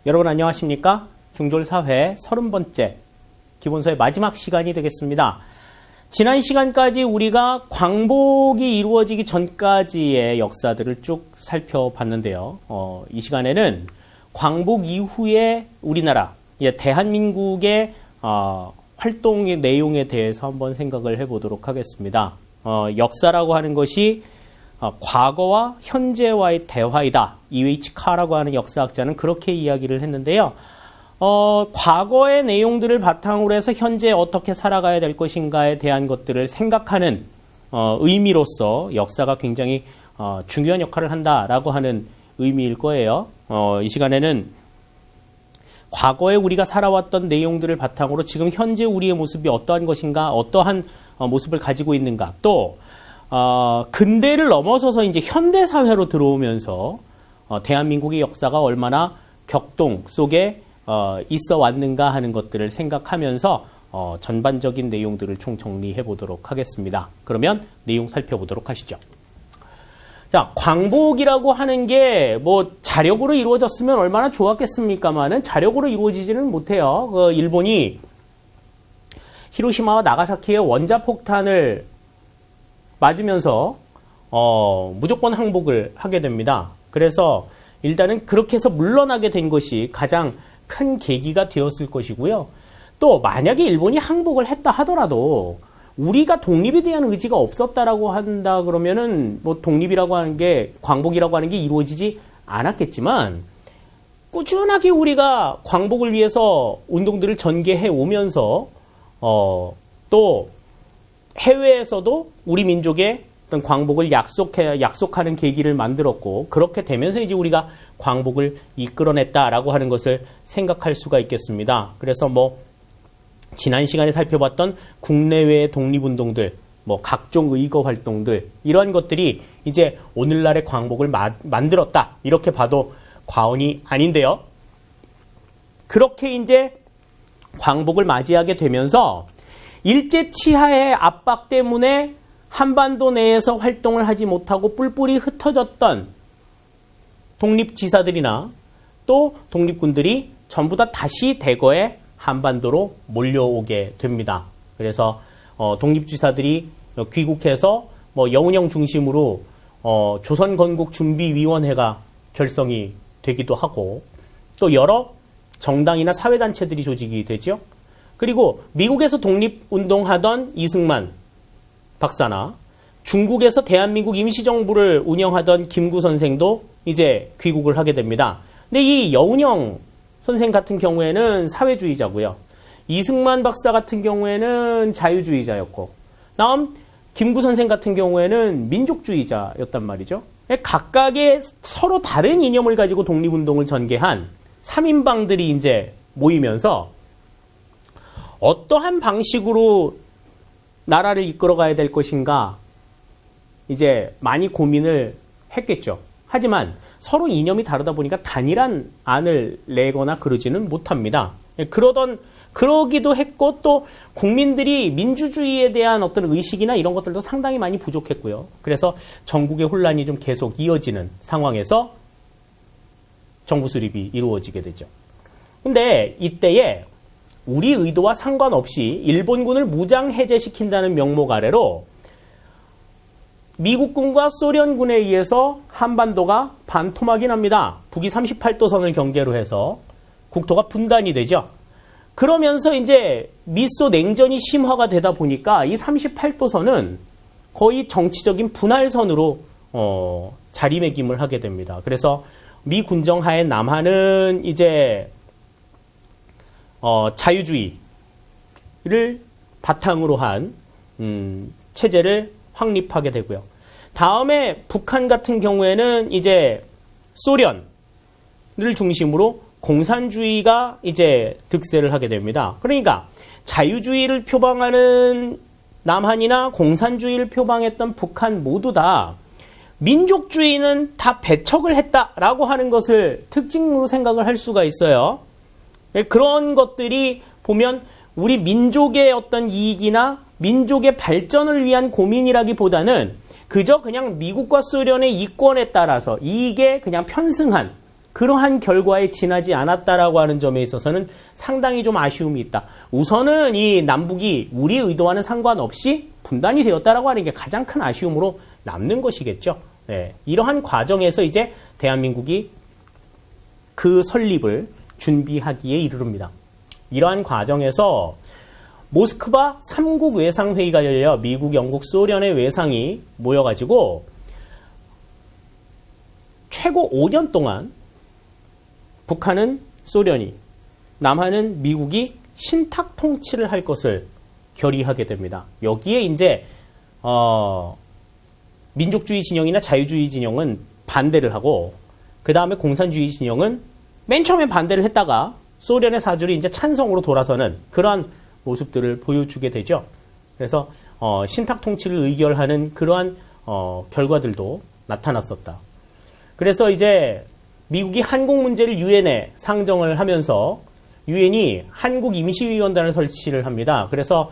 여러분 안녕하십니까? 중졸사회 30번째 기본서의 마지막 시간이 되겠습니다. 지난 시간까지 우리가 광복이 이루어지기 전까지의 역사들을 쭉 살펴봤는데요. 이 시간에는 광복 이후의 우리나라, 대한민국의 활동의 내용에 대해서 한번 생각을 해보도록 하겠습니다. 역사라고 하는 것이 과거와 현재와의 대화이다. E.H. 카라고 하는 역사학자는 그렇게 이야기를 했는데요. 과거의 내용들을 바탕으로 해서 현재 어떻게 살아가야 될 것인가에 대한 것들을 생각하는 의미로서 역사가 굉장히 중요한 역할을 한다라고 하는 의미일 거예요. 이 시간에는 과거에 우리가 살아왔던 내용들을 바탕으로 지금 현재 우리의 모습이 어떠한 것인가, 어떠한 모습을 가지고 있는가, 또 근대를 넘어서서 이제 현대 사회로 들어오면서 대한민국의 역사가 얼마나 격동 속에 있어 왔는가 하는 것들을 생각하면서 전반적인 내용들을 총 정리해 보도록 하겠습니다. 그러면 내용 살펴보도록 하시죠. 자, 광복이라고 하는 게 뭐 자력으로 이루어졌으면 얼마나 좋았겠습니까만은 자력으로 이루어지지는 못해요. 일본이 히로시마와 나가사키의 원자폭탄을 맞으면서 무조건 항복을 하게 됩니다. 그래서 일단은 그렇게 해서 물러나게 된 것이 가장 큰 계기가 되었을 것이고요. 또 만약에 일본이 항복을 했다 하더라도 우리가 독립에 대한 의지가 없었다라고 한다 그러면은 뭐 독립이라고 하는 게, 광복이라고 하는 게 이루어지지 않았겠지만 꾸준하게 우리가 광복을 위해서 운동들을 전개해 오면서 또 해외에서도 우리 민족의 어떤 광복을 약속하는 계기를 만들었고, 그렇게 되면서 이제 우리가 광복을 이끌어냈다라고 하는 것을 생각할 수가 있겠습니다. 그래서 뭐 지난 시간에 살펴봤던 국내외의 독립운동들, 뭐 각종 의거 활동들, 이러한 것들이 이제 오늘날의 광복을 만들었다, 이렇게 봐도 과언이 아닌데요. 그렇게 이제 광복을 맞이하게 되면서 일제 치하의 압박 때문에 한반도 내에서 활동을 하지 못하고 뿔뿔이 흩어졌던 독립지사들이나 또 독립군들이 전부 다 다시 대거에 한반도로 몰려오게 됩니다. 그래서 독립지사들이 귀국해서 뭐 여운형 중심으로 조선건국준비위원회가 결성이 되기도 하고, 또 여러 정당이나 사회단체들이 조직이 되죠. 그리고 미국에서 독립운동하던 이승만 박사나 중국에서 대한민국 임시정부를 운영하던 김구 선생도 이제 귀국을 하게 됩니다. 근데 이 여운형 선생 같은 경우에는 사회주의자고요. 이승만 박사 같은 경우에는 자유주의자였고, 다음 김구 선생 같은 경우에는 민족주의자였단 말이죠. 각각의 서로 다른 이념을 가지고 독립운동을 전개한 3인방들이 이제 모이면서 어떠한 방식으로 나라를 이끌어가야 될 것인가 이제 많이 고민을 했겠죠. 하지만 서로 이념이 다르다 보니까 단일한 안을 내거나 그러지는 못합니다. 그러기도 했고, 또 국민들이 민주주의에 대한 어떤 의식이나 이런 것들도 상당히 많이 부족했고요. 그래서 전국의 혼란이 좀 계속 이어지는 상황에서 정부 수립이 이루어지게 되죠. 근데 이때에 우리 의도와 상관없이 일본군을 무장 해제시킨다는 명목 아래로 미국군과 소련군에 의해서 한반도가 반토막이 납니다. 북위 38도선을 경계로 해서 국토가 분단이 되죠. 그러면서 이제 미소 냉전이 심화가 되다 보니까 이 38도선은 거의 정치적인 분할선으로 자리매김을 하게 됩니다. 그래서 미 군정하에 남한은 이제 자유주의를 바탕으로 한 체제를 확립하게 되고요. 다음에 북한 같은 경우에는 이제 소련을 중심으로 공산주의가 이제 득세를 하게 됩니다. 그러니까 자유주의를 표방하는 남한이나 공산주의를 표방했던 북한 모두 다 민족주의는 다 배척을 했다라고 하는 것을 특징으로 생각을 할 수가 있어요. 그런 것들이 보면 우리 민족의 어떤 이익이나 민족의 발전을 위한 고민이라기보다는 그저 그냥 미국과 소련의 이권에 따라서 이익에 그냥 편승한 그러한 결과에 지나지 않았다라고 하는 점에 있어서는 상당히 좀 아쉬움이 있다. 우선은 이 남북이 우리 의도와는 상관없이 분단이 되었다라고 하는 게 가장 큰 아쉬움으로 남는 것이겠죠. 네, 이러한 과정에서 이제 대한민국이 그 설립을 준비하기에 이르릅니다. 이러한 과정에서 모스크바 3국 외상회의가 열려 미국, 영국, 소련의 외상이 모여가지고 최고 5년 동안 북한은 소련이, 남한은 미국이 신탁 통치를 할 것을 결의하게 됩니다. 여기에 이제 민족주의 진영이나 자유주의 진영은 반대를 하고, 그 다음에 공산주의 진영은 맨 처음에 반대를 했다가 소련의 사주를 이제 찬성으로 돌아서는 그러한 모습들을 보여주게 되죠. 그래서 신탁 통치를 의결하는 그러한 결과들도 나타났었다. 그래서 이제 미국이 한국 문제를 유엔에 상정을 하면서 유엔이 한국 임시위원단을 설치를 합니다. 그래서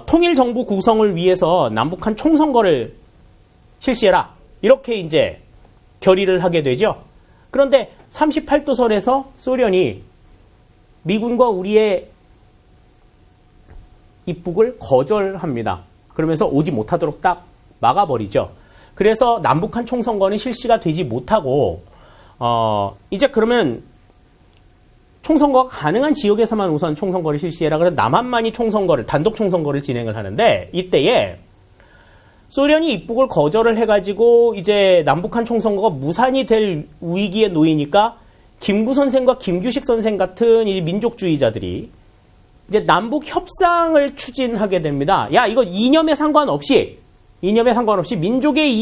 통일정부 구성을 위해서 남북한 총선거를 실시해라, 이렇게 이제 결의를 하게 되죠. 그런데 38도선에서 소련이 미군과 우리의 입국을 거절합니다. 그러면서 오지 못하도록 딱 막아버리죠. 그래서 남북한 총선거는 실시가 되지 못하고 이제 그러면 총선거가 가능한 지역에서만 우선 총선거를 실시해라. 그래서 남한만이 총선거를, 단독 총선거를 진행을 하는데, 이때에 소련이 입국을 거절을 해가지고 이제 남북한 총선거가 무산이 될 위기에 놓이니까 김구 선생과 김규식 선생 같은 이 민족주의자들이 이제 남북 협상을 추진하게 됩니다. 야, 이거 이념에 상관없이 민족의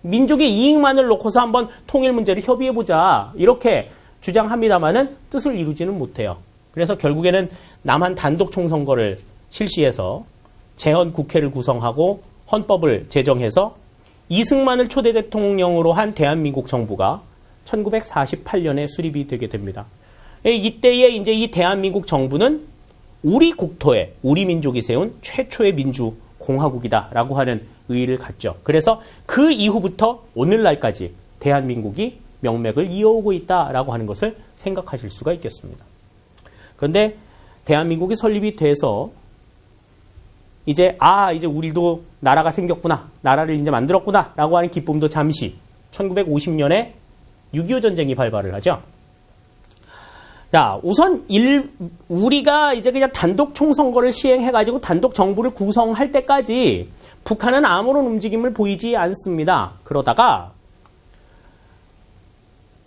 이익만을 놓고서 한번 통일 문제를 협의해보자, 이렇게 주장합니다만은 뜻을 이루지는 못해요. 그래서 결국에는 남한 단독 총선거를 실시해서 재헌 국회를 구성하고 헌법을 제정해서 이승만을 초대 대통령으로 한 대한민국 정부가 1948년에 수립이 되게 됩니다. 이때에 이제 이 대한민국 정부는 우리 국토에 우리 민족이 세운 최초의 민주공화국이다라고 하는 의의를 갖죠. 그래서 그 이후부터 오늘날까지 대한민국이 명맥을 이어오고 있다라고 하는 것을 생각하실 수가 있겠습니다. 그런데 대한민국이 설립이 돼서 이제 우리도 나라가 생겼구나, 나라를 이제 만들었구나 라고 하는 기쁨도 잠시 1950년에 6.25 전쟁이 발발을 하죠. 자, 우선 우리가 이제 그냥 단독 총선거를 시행해가지고 단독 정부를 구성할 때까지 북한은 아무런 움직임을 보이지 않습니다. 그러다가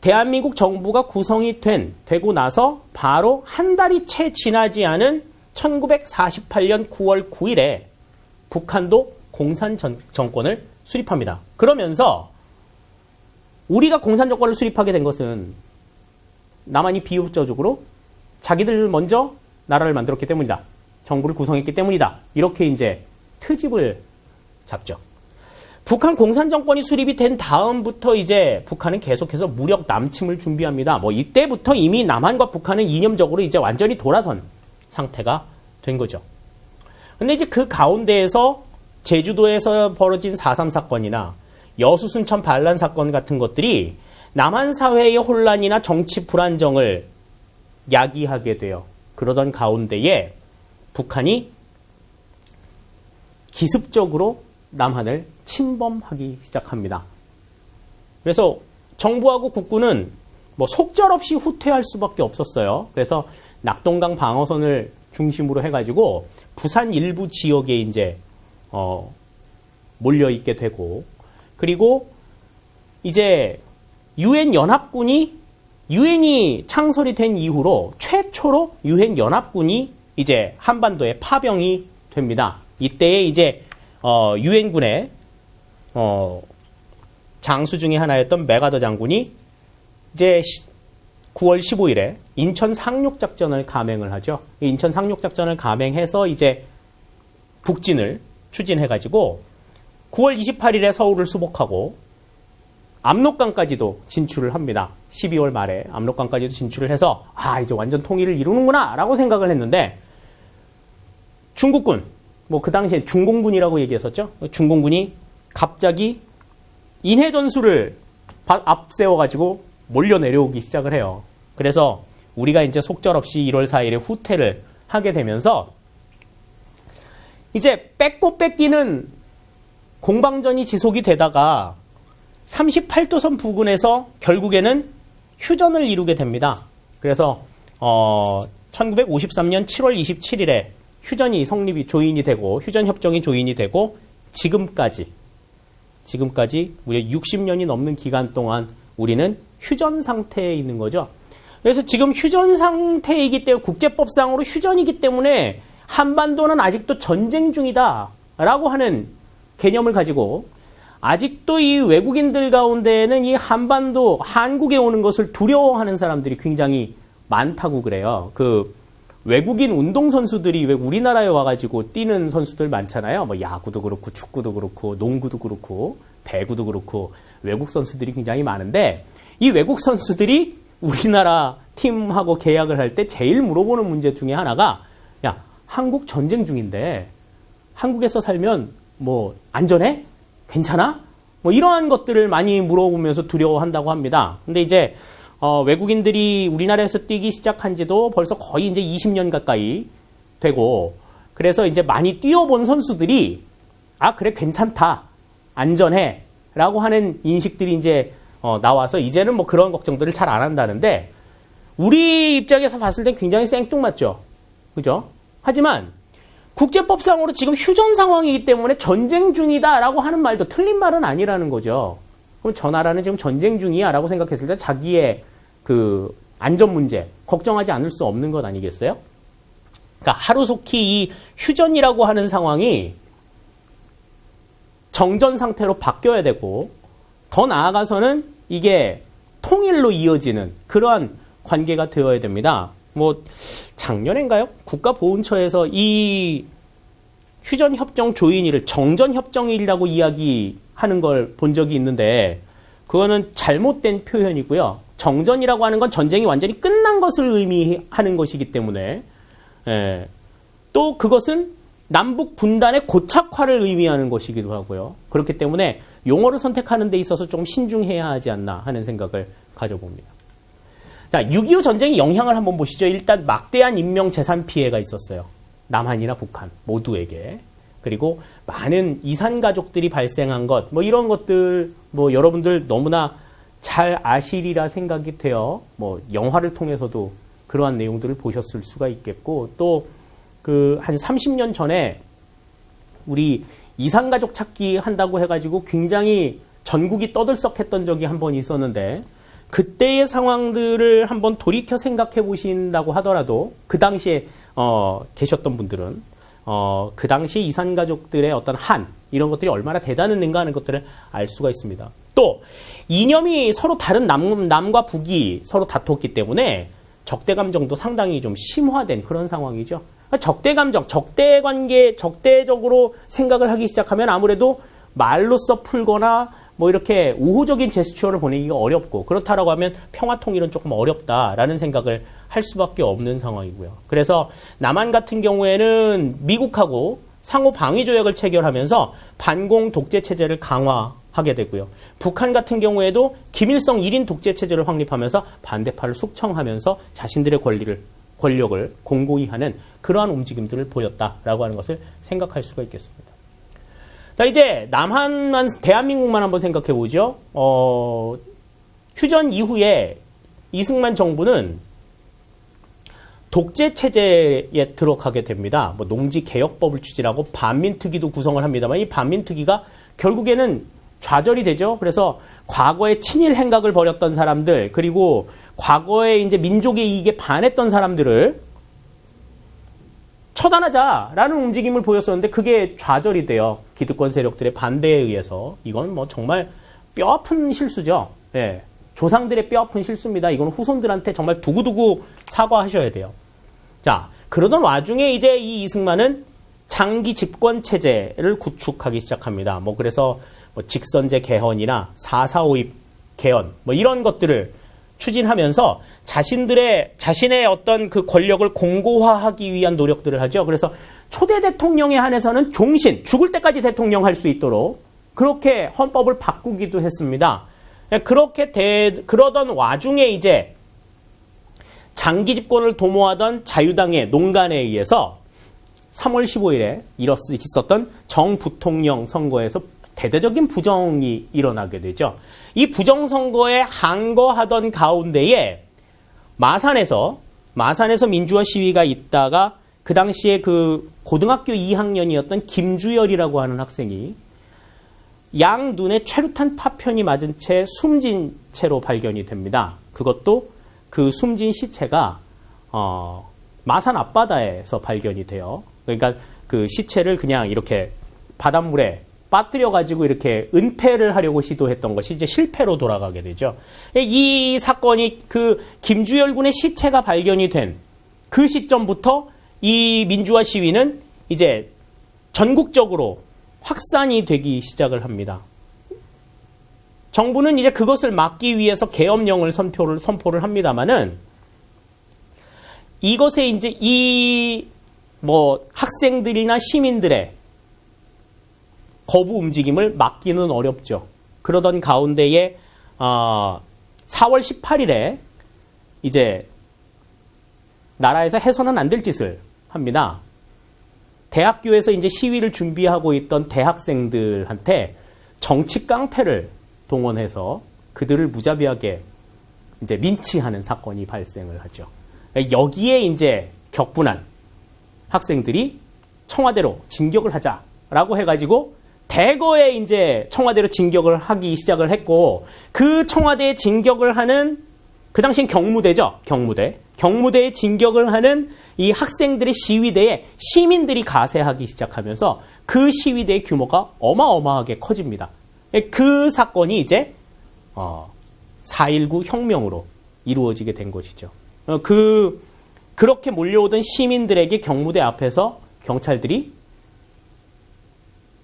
대한민국 정부가 구성이 되고 나서 바로 한 달이 채 지나지 않은 1948년 9월 9일에 북한도 공산 정권을 수립합니다. 그러면서 우리가 공산 정권을 수립하게 된 것은 남한이 비협조적으로 자기들 먼저 나라를 만들었기 때문이다, 정부를 구성했기 때문이다, 이렇게 이제 트집을 잡죠. 북한 공산 정권이 수립이 된 다음부터 이제 북한은 계속해서 무력 남침을 준비합니다. 이때부터 이미 남한과 북한은 이념적으로 이제 완전히 돌아선 상태가 된 거죠. 근데 이제 그 가운데에서 제주도에서 벌어진 4.3 사건이나 여수 순천 반란 사건 같은 것들이 남한 사회의 혼란이나 정치 불안정을 야기하게 돼요. 그러던 가운데에 북한이 기습적으로 남한을 침범하기 시작합니다. 그래서 정부하고 국군은 속절없이 후퇴할 수밖에 없었어요. 그래서 낙동강 방어선을 중심으로 해가지고 부산 일부 지역에 이제 몰려 있게 되고, 그리고 이제 유엔이 창설이 된 이후로 최초로 유엔 연합군이 이제 한반도에 파병이 됩니다. 이때에 이제 유엔군의 장수 중에 하나였던 메가더 장군이 이제 9월 15일에 인천 상륙작전을 감행을 하죠. 인천 상륙작전을 감행해서 이제 북진을 추진해가지고 9월 28일에 서울을 수복하고 압록강까지도 진출을 합니다. 12월 말에 압록강까지도 진출을 해서 이제 완전 통일을 이루는구나 라고 생각을 했는데, 중국군, 그 당시에 중공군이라고 얘기했었죠. 중공군이 갑자기 인해전술을 앞세워가지고 몰려 내려오기 시작을 해요. 그래서 우리가 이제 속절없이 1월 4일에 후퇴를 하게 되면서 이제 뺏고 뺏기는 공방전이 지속이 되다가 38도선 부근에서 결국에는 휴전을 이루게 됩니다. 그래서 1953년 7월 27일에 휴전이 성립이 조인이 되고 휴전협정이 조인이 되고 지금까지 우리 60년이 넘는 기간 동안 우리는 휴전 상태에 있는 거죠. 그래서 지금 휴전 상태이기 때문에 국제법상으로 휴전이기 때문에 한반도는 아직도 전쟁 중이다라고 하는 개념을 가지고 아직도 이 외국인들 가운데에는 이 한반도, 한국에 오는 것을 두려워하는 사람들이 굉장히 많다고 그래요. 그 외국인 운동선수들이 왜 우리나라에 와가지고 뛰는 선수들 많잖아요. 뭐 야구도 그렇고 축구도 그렇고 농구도 그렇고 배구도 그렇고 외국 선수들이 굉장히 많은데 이 외국 선수들이 우리나라 팀하고 계약을 할 때 제일 물어보는 문제 중에 하나가 야, 한국 전쟁 중인데 한국에서 살면 뭐 안전해? 괜찮아? 뭐 이러한 것들을 많이 물어보면서 두려워한다고 합니다. 근데 이제 외국인들이 우리나라에서 뛰기 시작한 지도 벌써 거의 이제 20년 가까이 되고 그래서 이제 많이 뛰어본 선수들이 아, 그래, 괜찮다. 안전해. 라고 하는 인식들이 이제 나와서 이제는 뭐 그런 걱정들을 잘 안 한다는데 우리 입장에서 봤을 땐 굉장히 생뚱맞죠. 그죠? 하지만 국제법상으로 지금 휴전 상황이기 때문에 전쟁 중이다라고 하는 말도 틀린 말은 아니라는 거죠. 그럼 저 나라는 지금 전쟁 중이야 라고 생각했을 때 자기의 그 안전 문제 걱정하지 않을 수 없는 것 아니겠어요? 그러니까 하루속히 이 휴전이라고 하는 상황이 정전 상태로 바뀌어야 되고 더 나아가서는 이게 통일로 이어지는 그러한 관계가 되어야 됩니다. 뭐 작년인가요? 국가보훈처에서 이 휴전협정 조인일을 정전협정일이라고 이야기하는 걸 본 적이 있는데 그거는 잘못된 표현이고요. 정전이라고 하는 건 전쟁이 완전히 끝난 것을 의미하는 것이기 때문에 또 그것은 남북 분단의 고착화를 의미하는 것이기도 하고요. 그렇기 때문에 용어를 선택하는 데 있어서 좀 신중해야 하지 않나 하는 생각을 가져봅니다. 자, 6.25 전쟁의 영향을 한번 보시죠. 일단 막대한 인명 재산 피해가 있었어요. 남한이나 북한 모두에게. 그리고 많은 이산 가족들이 발생한 것, 뭐 이런 것들 뭐 여러분들 너무나 잘 아시리라 생각이 돼요. 뭐 영화를 통해서도 그러한 내용들을 보셨을 수가 있겠고 또 그 한 30년 전에 우리 이산가족 찾기 한다고 해가지고 굉장히 전국이 떠들썩했던 적이 한 번 있었는데 그때의 상황들을 한번 돌이켜 생각해 보신다고 하더라도 그 당시에 계셨던 분들은 그 당시 이산가족들의 어떤 이런 것들이 얼마나 대단했는가 하는 것들을 알 수가 있습니다. 또 이념이 서로 다른 남과 북이 서로 다퉜기 때문에 적대 감정도 상당히 좀 심화된 그런 상황이죠. 적대 감정, 적대 관계, 적대적으로 생각을 하기 시작하면 아무래도 말로써 풀거나 뭐 이렇게 우호적인 제스처를 보내기가 어렵고 그렇다라고 하면 평화 통일은 조금 어렵다라는 생각을 할 수밖에 없는 상황이고요. 그래서 남한 같은 경우에는 미국하고 상호 방위 조약을 체결하면서 반공 독재 체제를 강화하게 되고요. 북한 같은 경우에도 김일성 1인 독재 체제를 확립하면서 반대파를 숙청하면서 자신들의 권력을 공고히 하는 그러한 움직임들을 보였다라고 하는 것을 생각할 수가 있겠습니다. 자, 이제 남한만, 대한민국만 한번 생각해 보죠. 휴전 이후에 이승만 정부는 독재 체제에 들어가게 됩니다. 뭐 농지 개혁법을 추진하고 반민특위도 구성을 합니다만 이 반민특위가 결국에는 좌절이 되죠. 그래서 과거에 친일 행각을 벌였던 사람들 그리고 과거에 이제 민족의 이익에 반했던 사람들을 처단하자라는 움직임을 보였었는데 그게 좌절이 돼요. 기득권 세력들의 반대에 의해서. 이건 뭐 정말 뼈아픈 실수죠. 예. 조상들의 뼈아픈 실수입니다. 이건 후손들한테 정말 두고두고 사과하셔야 돼요. 자, 그러던 와중에 이제 이 이승만은 장기 집권 체제를 구축하기 시작합니다. 뭐 그래서 뭐 직선제 개헌이나 4.4.5입 개헌 뭐 이런 것들을 추진하면서 자신의 어떤 그 권력을 공고화하기 위한 노력들을 하죠. 그래서 초대 대통령에 한해서는 종신, 죽을 때까지 대통령 할 수 있도록 그렇게 헌법을 바꾸기도 했습니다. 그러던 와중에 이제 장기 집권을 도모하던 자유당의 농간에 의해서 3월 15일에 있었던 정부통령 선거에서 대대적인 부정이 일어나게 되죠. 이 부정선거에 항거하던 가운데에 마산에서 민주화 시위가 있다가 그 당시에 그 고등학교 2학년이었던 김주열이라고 하는 학생이 양 눈에 최루탄 파편이 맞은 채 숨진 채로 발견이 됩니다. 그것도 그 숨진 시체가 마산 앞바다에서 발견이 돼요. 그러니까 그 시체를 그냥 이렇게 바닷물에 빠뜨려가지고 이렇게 은폐를 하려고 시도했던 것이 이제 실패로 돌아가게 되죠. 이 사건이 그 김주열 군의 시체가 발견이 된 그 시점부터 이 민주화 시위는 이제 전국적으로 확산이 되기 시작을 합니다. 정부는 이제 그것을 막기 위해서 계엄령을 선포를 합니다만은 이것에 이제 학생들이나 시민들의 거부 움직임을 막기는 어렵죠. 그러던 가운데에 4월 18일에 이제 나라에서 해서는 안 될 짓을 합니다. 대학교에서 이제 시위를 준비하고 있던 대학생들한테 정치 깡패를 동원해서 그들을 무자비하게 이제 린치하는 사건이 발생을 하죠. 여기에 이제 격분한 학생들이 청와대로 진격을 하자라고 해가지고 대거에 이제 청와대로 진격을 하기 시작을 했고, 그 청와대에 진격을 하는, 그 당시엔 경무대죠. 경무대에 진격을 하는 이 학생들의 시위대에 시민들이 가세하기 시작하면서 그 시위대의 규모가 어마어마하게 커집니다. 그 사건이 이제 4.19 혁명으로 이루어지게 된 것이죠. 그렇게 몰려오던 시민들에게 경무대 앞에서 경찰들이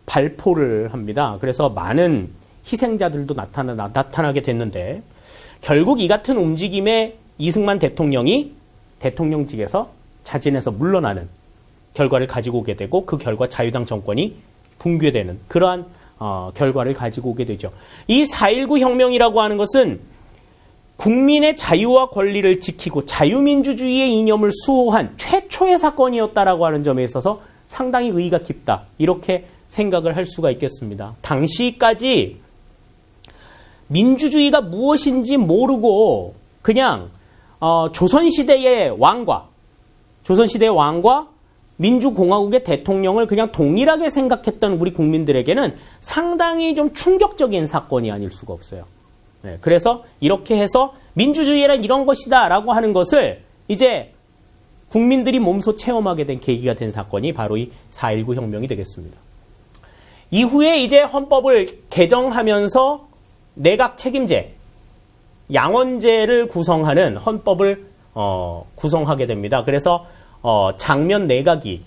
발포를 합니다. 그래서 많은 희생자들도 나타나게 됐는데, 결국 이 같은 움직임에 이승만 대통령이 대통령직에서 자진해서 물러나는 결과를 가지고 오게 되고, 그 결과 자유당 정권이 붕괴되는 그러한 결과를 가지고 오게 되죠. 이 4.19 혁명이라고 하는 것은 국민의 자유와 권리를 지키고 자유민주주의의 이념을 수호한 최초의 사건이었다라고 하는 점에 있어서 상당히 의의가 깊다, 이렇게 생각을 할 수가 있겠습니다. 당시까지 민주주의가 무엇인지 모르고 그냥 조선시대의 왕과 민주공화국의 대통령을 그냥 동일하게 생각했던 우리 국민들에게는 상당히 좀 충격적인 사건이 아닐 수가 없어요. 네, 그래서 이렇게 해서 민주주의란 이런 것이다 라고 하는 것을 이제 국민들이 몸소 체험하게 된 계기가 된 사건이 바로 이 4.19 혁명이 되겠습니다. 이후에 이제 헌법을 개정하면서 내각 책임제, 양원제를 구성하는 헌법을 구성하게 됩니다. 그래서 장면 내각이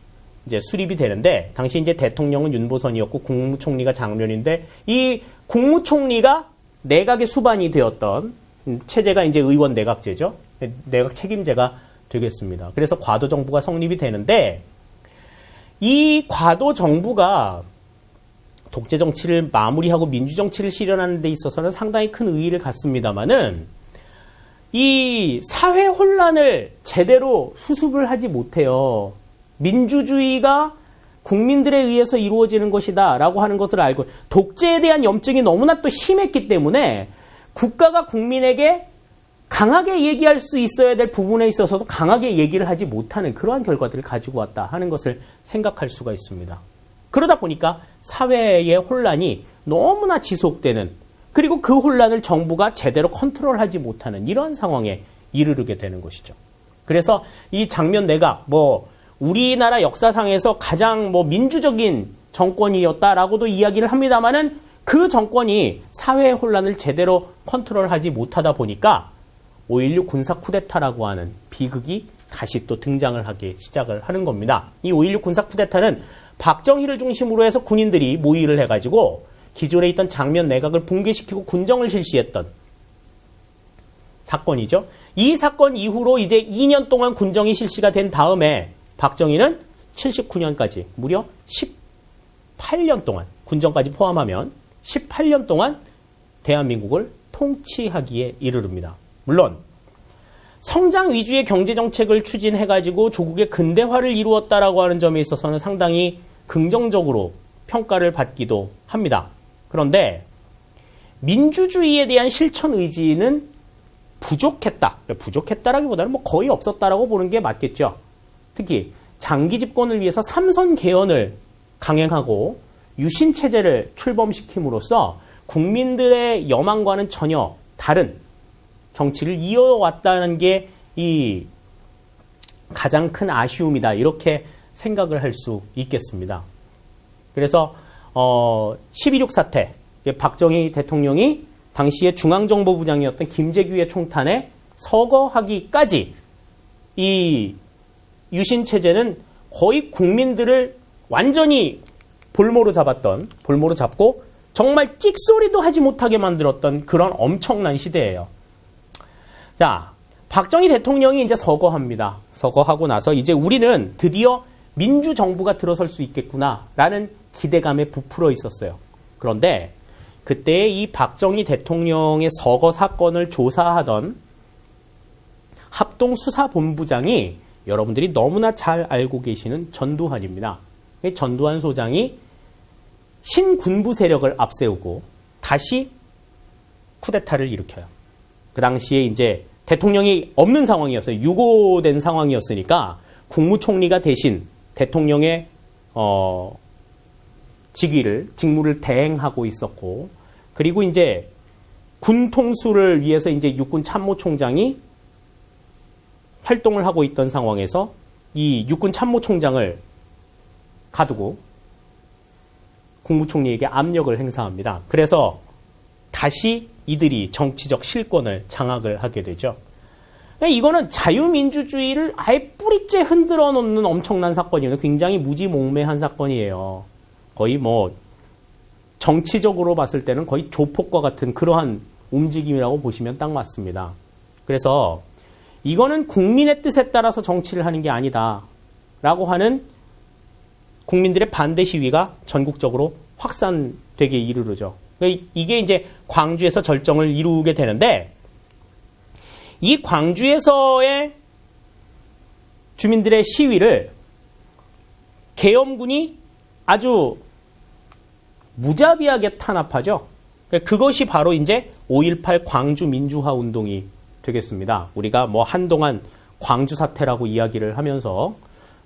이제 수립이 되는데, 당시 이제 대통령은 윤보선이었고 국무총리가 장면인데, 이 국무총리가 내각의 수반이 되었던 체제가 이제 의원 내각제죠. 내각 책임제가 되겠습니다. 그래서 과도 정부가 성립이 되는데, 이 과도 정부가 독재 정치를 마무리하고 민주 정치를 실현하는 데 있어서는 상당히 큰 의의를 갖습니다만은, 이 사회 혼란을 제대로 수습을 하지 못해요. 민주주의가 국민들에 의해서 이루어지는 것이다 라고 하는 것을 알고, 독재에 대한 염증이 너무나 또 심했기 때문에 국가가 국민에게 강하게 얘기할 수 있어야 될 부분에 있어서도 강하게 얘기를 하지 못하는 그러한 결과들을 가지고 왔다 하는 것을 생각할 수가 있습니다. 그러다 보니까 사회의 혼란이 너무나 지속되는, 그리고 그 혼란을 정부가 제대로 컨트롤하지 못하는 이러한 상황에 이르게 되는 것이죠. 그래서 이 장면 내각, 우리나라 역사상에서 가장 민주적인 정권이었다라고도 이야기를 합니다만은, 그 정권이 사회의 혼란을 제대로 컨트롤하지 못하다 보니까 5.16 군사 쿠데타라고 하는 비극이 다시 또 등장을 하기 시작을 하는 겁니다. 이 5.16 군사 쿠데타는 박정희를 중심으로 해서 군인들이 모의를 해가지고 기존에 있던 장면 내각을 붕괴시키고 군정을 실시했던 사건이죠. 이 사건 이후로 이제 2년 동안 군정이 실시가 된 다음에 박정희는 79년까지 무려 18년 동안, 군정까지 포함하면 18년 동안 대한민국을 통치하기에 이르릅니다. 물론 성장 위주의 경제정책을 추진해가지고 조국의 근대화를 이루었다라고 하는 점에 있어서는 상당히 긍정적으로 평가를 받기도 합니다. 그런데 민주주의에 대한 실천 의지는 부족했다. 부족했다라기보다는 뭐 거의 없었다라고 보는 게 맞겠죠. 특히 장기 집권을 위해서 삼선 개헌을 강행하고 유신체제를 출범시킴으로써 국민들의 여망과는 전혀 다른 정치를 이어왔다는 게 이 가장 큰 아쉬움이다. 이렇게 생각을 할 수 있겠습니다. 그래서 12.6 사태, 박정희 대통령이 당시에 중앙정보부장이었던 김재규의 총탄에 서거하기까지 이 유신체제는 거의 국민들을 완전히 볼모로 잡고 정말 찍소리도 하지 못하게 만들었던 그런 엄청난 시대예요. 자, 박정희 대통령이 이제 서거합니다. 서거하고 나서 이제 우리는 드디어 민주정부가 들어설 수 있겠구나라는 기대감에 부풀어 있었어요. 그런데 그때 이 박정희 대통령의 서거 사건을 조사하던 합동수사본부장이 여러분들이 너무나 잘 알고 계시는 전두환입니다. 전두환 소장이 신군부 세력을 앞세우고 다시 쿠데타를 일으켜요. 그 당시에 이제 대통령이 없는 상황이었어요. 유고된 상황이었으니까 국무총리가 대신 대통령의 직무를 대행하고 있었고, 그리고 이제 군 통수를 위해서 이제 육군 참모총장이 활동을 하고 있던 상황에서 이 육군 참모총장을 가두고 국무총리에게 압력을 행사합니다. 그래서 다시 이들이 정치적 실권을 장악을 하게 되죠. 이거는 자유민주주의를 아예 뿌리째 흔들어 놓는 엄청난 사건이에요. 굉장히 무지몽매한 사건이에요. 거의 뭐 정치적으로 봤을 때는 거의 조폭과 같은 그러한 움직임이라고 보시면 딱 맞습니다. 그래서 이거는 국민의 뜻에 따라서 정치를 하는 게 아니다 라고 하는 국민들의 반대 시위가 전국적으로 확산되게 이르르죠. 이게 이제 광주에서 절정을 이루게 되는데, 이 광주에서의 주민들의 시위를 계엄군이 아주 무자비하게 탄압하죠. 그것이 바로 이제 5.18 광주 민주화 운동이 되겠습니다. 우리가 뭐 한동안 광주 사태라고 이야기를 하면서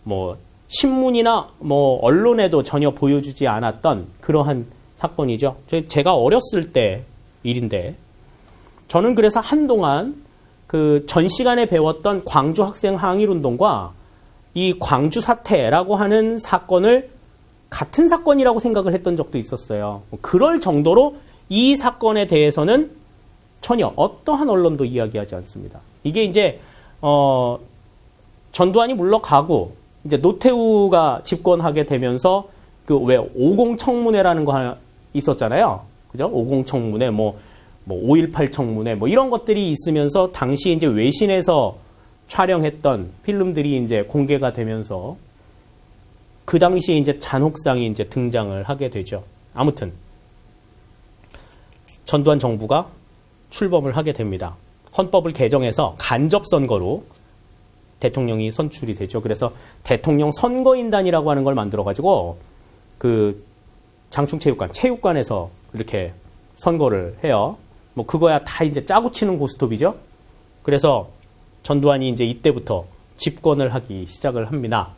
뭐 신문이나 뭐 언론에도 전혀 보여주지 않았던 그러한 사건이죠. 제가 어렸을 때 일인데, 저는 그래서 한동안 그 전 시간에 배웠던 광주 학생 항일 운동과 이 광주 사태라고 하는 사건을 같은 사건이라고 생각을 했던 적도 있었어요. 그럴 정도로 이 사건에 대해서는 전혀 어떠한 언론도 이야기하지 않습니다. 이게 이제 전두환이 물러가고 이제 노태우가 집권하게 되면서 그 왜 50 청문회라는 거 하나 있었잖아요. 그죠? 50 청문회, 뭐 5.18 청문회, 뭐 이런 것들이 있으면서 당시 이제 외신에서 촬영했던 필름들이 이제 공개가 되면서 그 당시에 이제 잔혹상이 이제 등장을 하게 되죠. 아무튼 전두환 정부가 출범을 하게 됩니다. 헌법을 개정해서 간접 선거로 대통령이 선출이 되죠. 그래서 대통령 선거인단이라고 하는 걸 만들어가지고 그 장충체육관에서 이렇게 선거를 해요. 뭐 그거야 다 이제 짜고 치는 고스톱이죠. 그래서 전두환이 이제 이때부터 집권을 하기 시작을 합니다.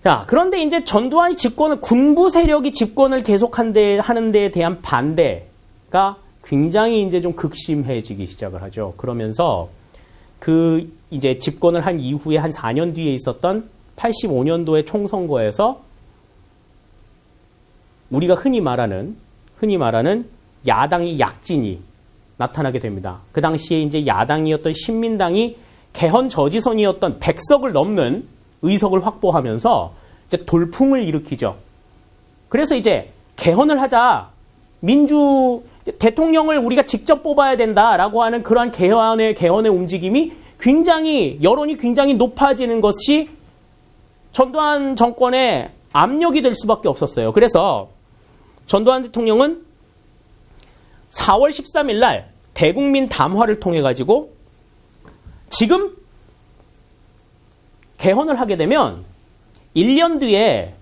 자, 그런데 이제 전두환이 군부 세력이 집권을 계속하는 데에 대한 반대가 굉장히 이제 좀 극심해지기 시작을 하죠. 그러면서 그 이제 집권을 한 이후에 한 4년 뒤에 있었던 85년도의 총선거에서 우리가 흔히 말하는 야당의 약진이 나타나게 됩니다. 그 당시에 이제 야당이었던 신민당이 개헌 저지선이었던 100석을 넘는 의석을 확보하면서 이제 돌풍을 일으키죠. 그래서 이제 개헌을 하자, 대통령을 우리가 직접 뽑아야 된다라고 하는 그러한 개헌의 움직임이 여론이 굉장히 높아지는 것이 전두환 정권의 압력이 될 수밖에 없었어요. 그래서 전두환 대통령은 4월 13일 날 대국민 담화를 통해 가지고 지금 개헌을 하게 되면 1년 뒤에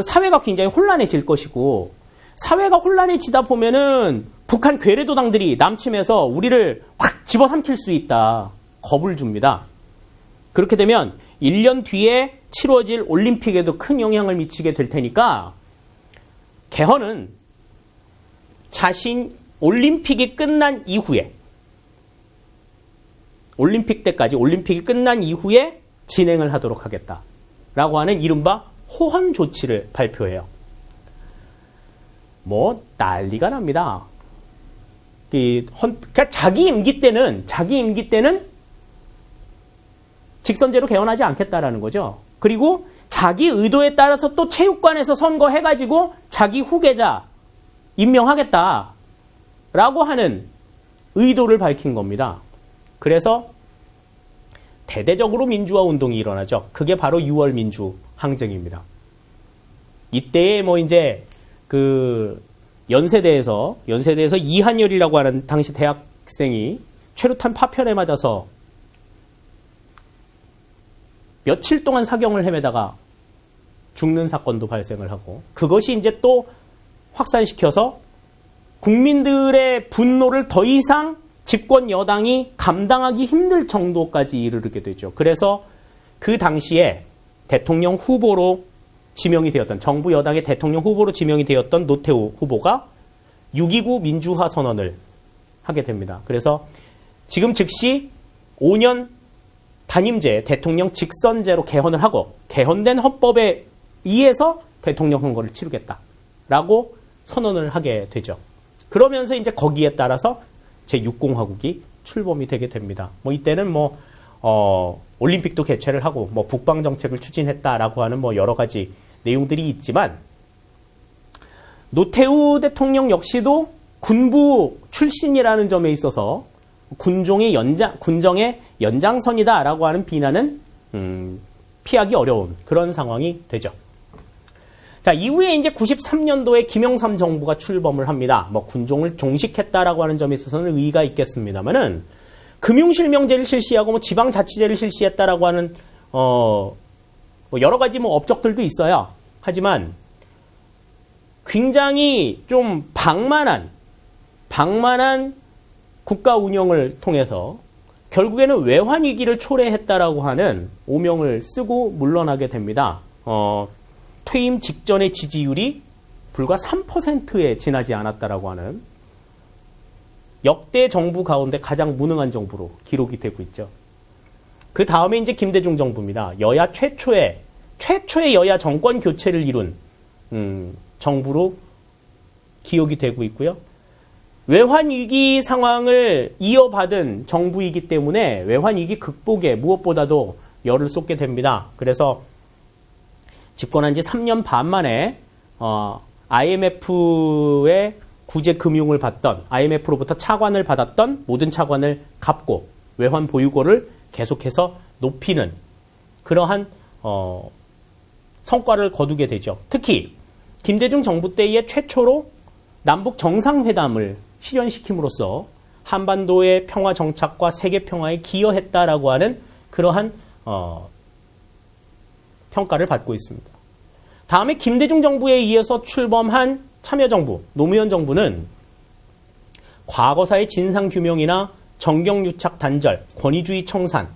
사회가 굉장히 혼란해질 것이고, 사회가 혼란해지다 보면은 북한 괴뢰도당들이 남침해서 우리를 확 집어삼킬 수 있다. 겁을 줍니다. 그렇게 되면 1년 뒤에 치러질 올림픽에도 큰 영향을 미치게 될 테니까 개헌은 올림픽이 끝난 이후에, 올림픽 때까지, 올림픽이 끝난 이후에 진행을 하도록 하겠다라고 하는 이른바 호헌 조치를 발표해요. 뭐 난리가 납니다. 그러니까 자기 임기 때는 직선제로 개헌하지 않겠다라는 거죠. 그리고 자기 의도에 따라서 또 체육관에서 선거해가지고 자기 후계자 임명하겠다라고 하는 의도를 밝힌 겁니다. 그래서 대대적으로 민주화 운동이 일어나죠. 그게 바로 6월 민주 항쟁입니다. 이때에 뭐 이제 연세대에서 이한열이라고 하는 당시 대학생이 최루탄 파편에 맞아서 며칠 동안 사경을 헤매다가 죽는 사건도 발생을 하고, 그것이 이제 또 확산시켜서 국민들의 분노를 더 이상 집권 여당이 감당하기 힘들 정도까지 이르게 되죠. 그래서 그 당시에 대통령 후보로 지명이 되었던, 정부 여당의 대통령 후보로 지명이 되었던 노태우 후보가 6.29 민주화 선언을 하게 됩니다. 그래서 지금 즉시 5년 단임제 대통령 직선제로 개헌을 하고, 개헌된 헌법에 의해서 대통령 선거를 치르겠다라고 선언을 하게 되죠. 그러면서 이제 거기에 따라서 제6공화국이 출범이 되게 됩니다. 뭐 이때는 올림픽도 개최를 하고 북방 정책을 추진했다라고 하는 여러 가지 내용들이 있지만, 노태우 대통령 역시도 군부 출신이라는 점에 있어서 군정의 연장선이다라고 하는 비난은 피하기 어려운 그런 상황이 되죠. 자, 이후에 이제 93년도에 김영삼 정부가 출범을 합니다. 군종을 종식했다라고 하는 점에 있어서는 의의가 있겠습니다만은, 금융실명제를 실시하고 지방자치제를 실시했다라고 하는 여러 가지 업적들도 있어요. 하지만 굉장히 좀 방만한 국가 운영을 통해서 결국에는 외환 위기를 초래했다라고 하는 오명을 쓰고 물러나게 됩니다. 퇴임 직전의 지지율이 불과 3%에 지나지 않았다라고 하는 역대 정부 가운데 가장 무능한 정부로 기록이 되고 있죠. 그 다음에 이제 김대중 정부입니다. 여야 최초의 여야 정권 교체를 이룬 정부로 기억이 되고 있고요. 외환 위기 상황을 이어받은 정부이기 때문에 외환 위기 극복에 무엇보다도 열을 쏟게 됩니다. 그래서 집권한 지 3년 반 만에 IMF의 구제 금융을 받던, IMF로부터 차관을 받았던 모든 차관을 갚고 외환 보유고를 계속해서 높이는 그러한 성과를 거두게 되죠. 특히 김대중 정부 때의 최초로 남북 정상회담을 실현시킴으로써 한반도의 평화 정착과 세계 평화에 기여했다라고 하는 그러한 평가를 받고 있습니다. 다음에 김대중 정부에 이어서 출범한 참여정부, 노무현 정부는 과거사의 진상규명이나 정경유착 단절, 권위주의 청산,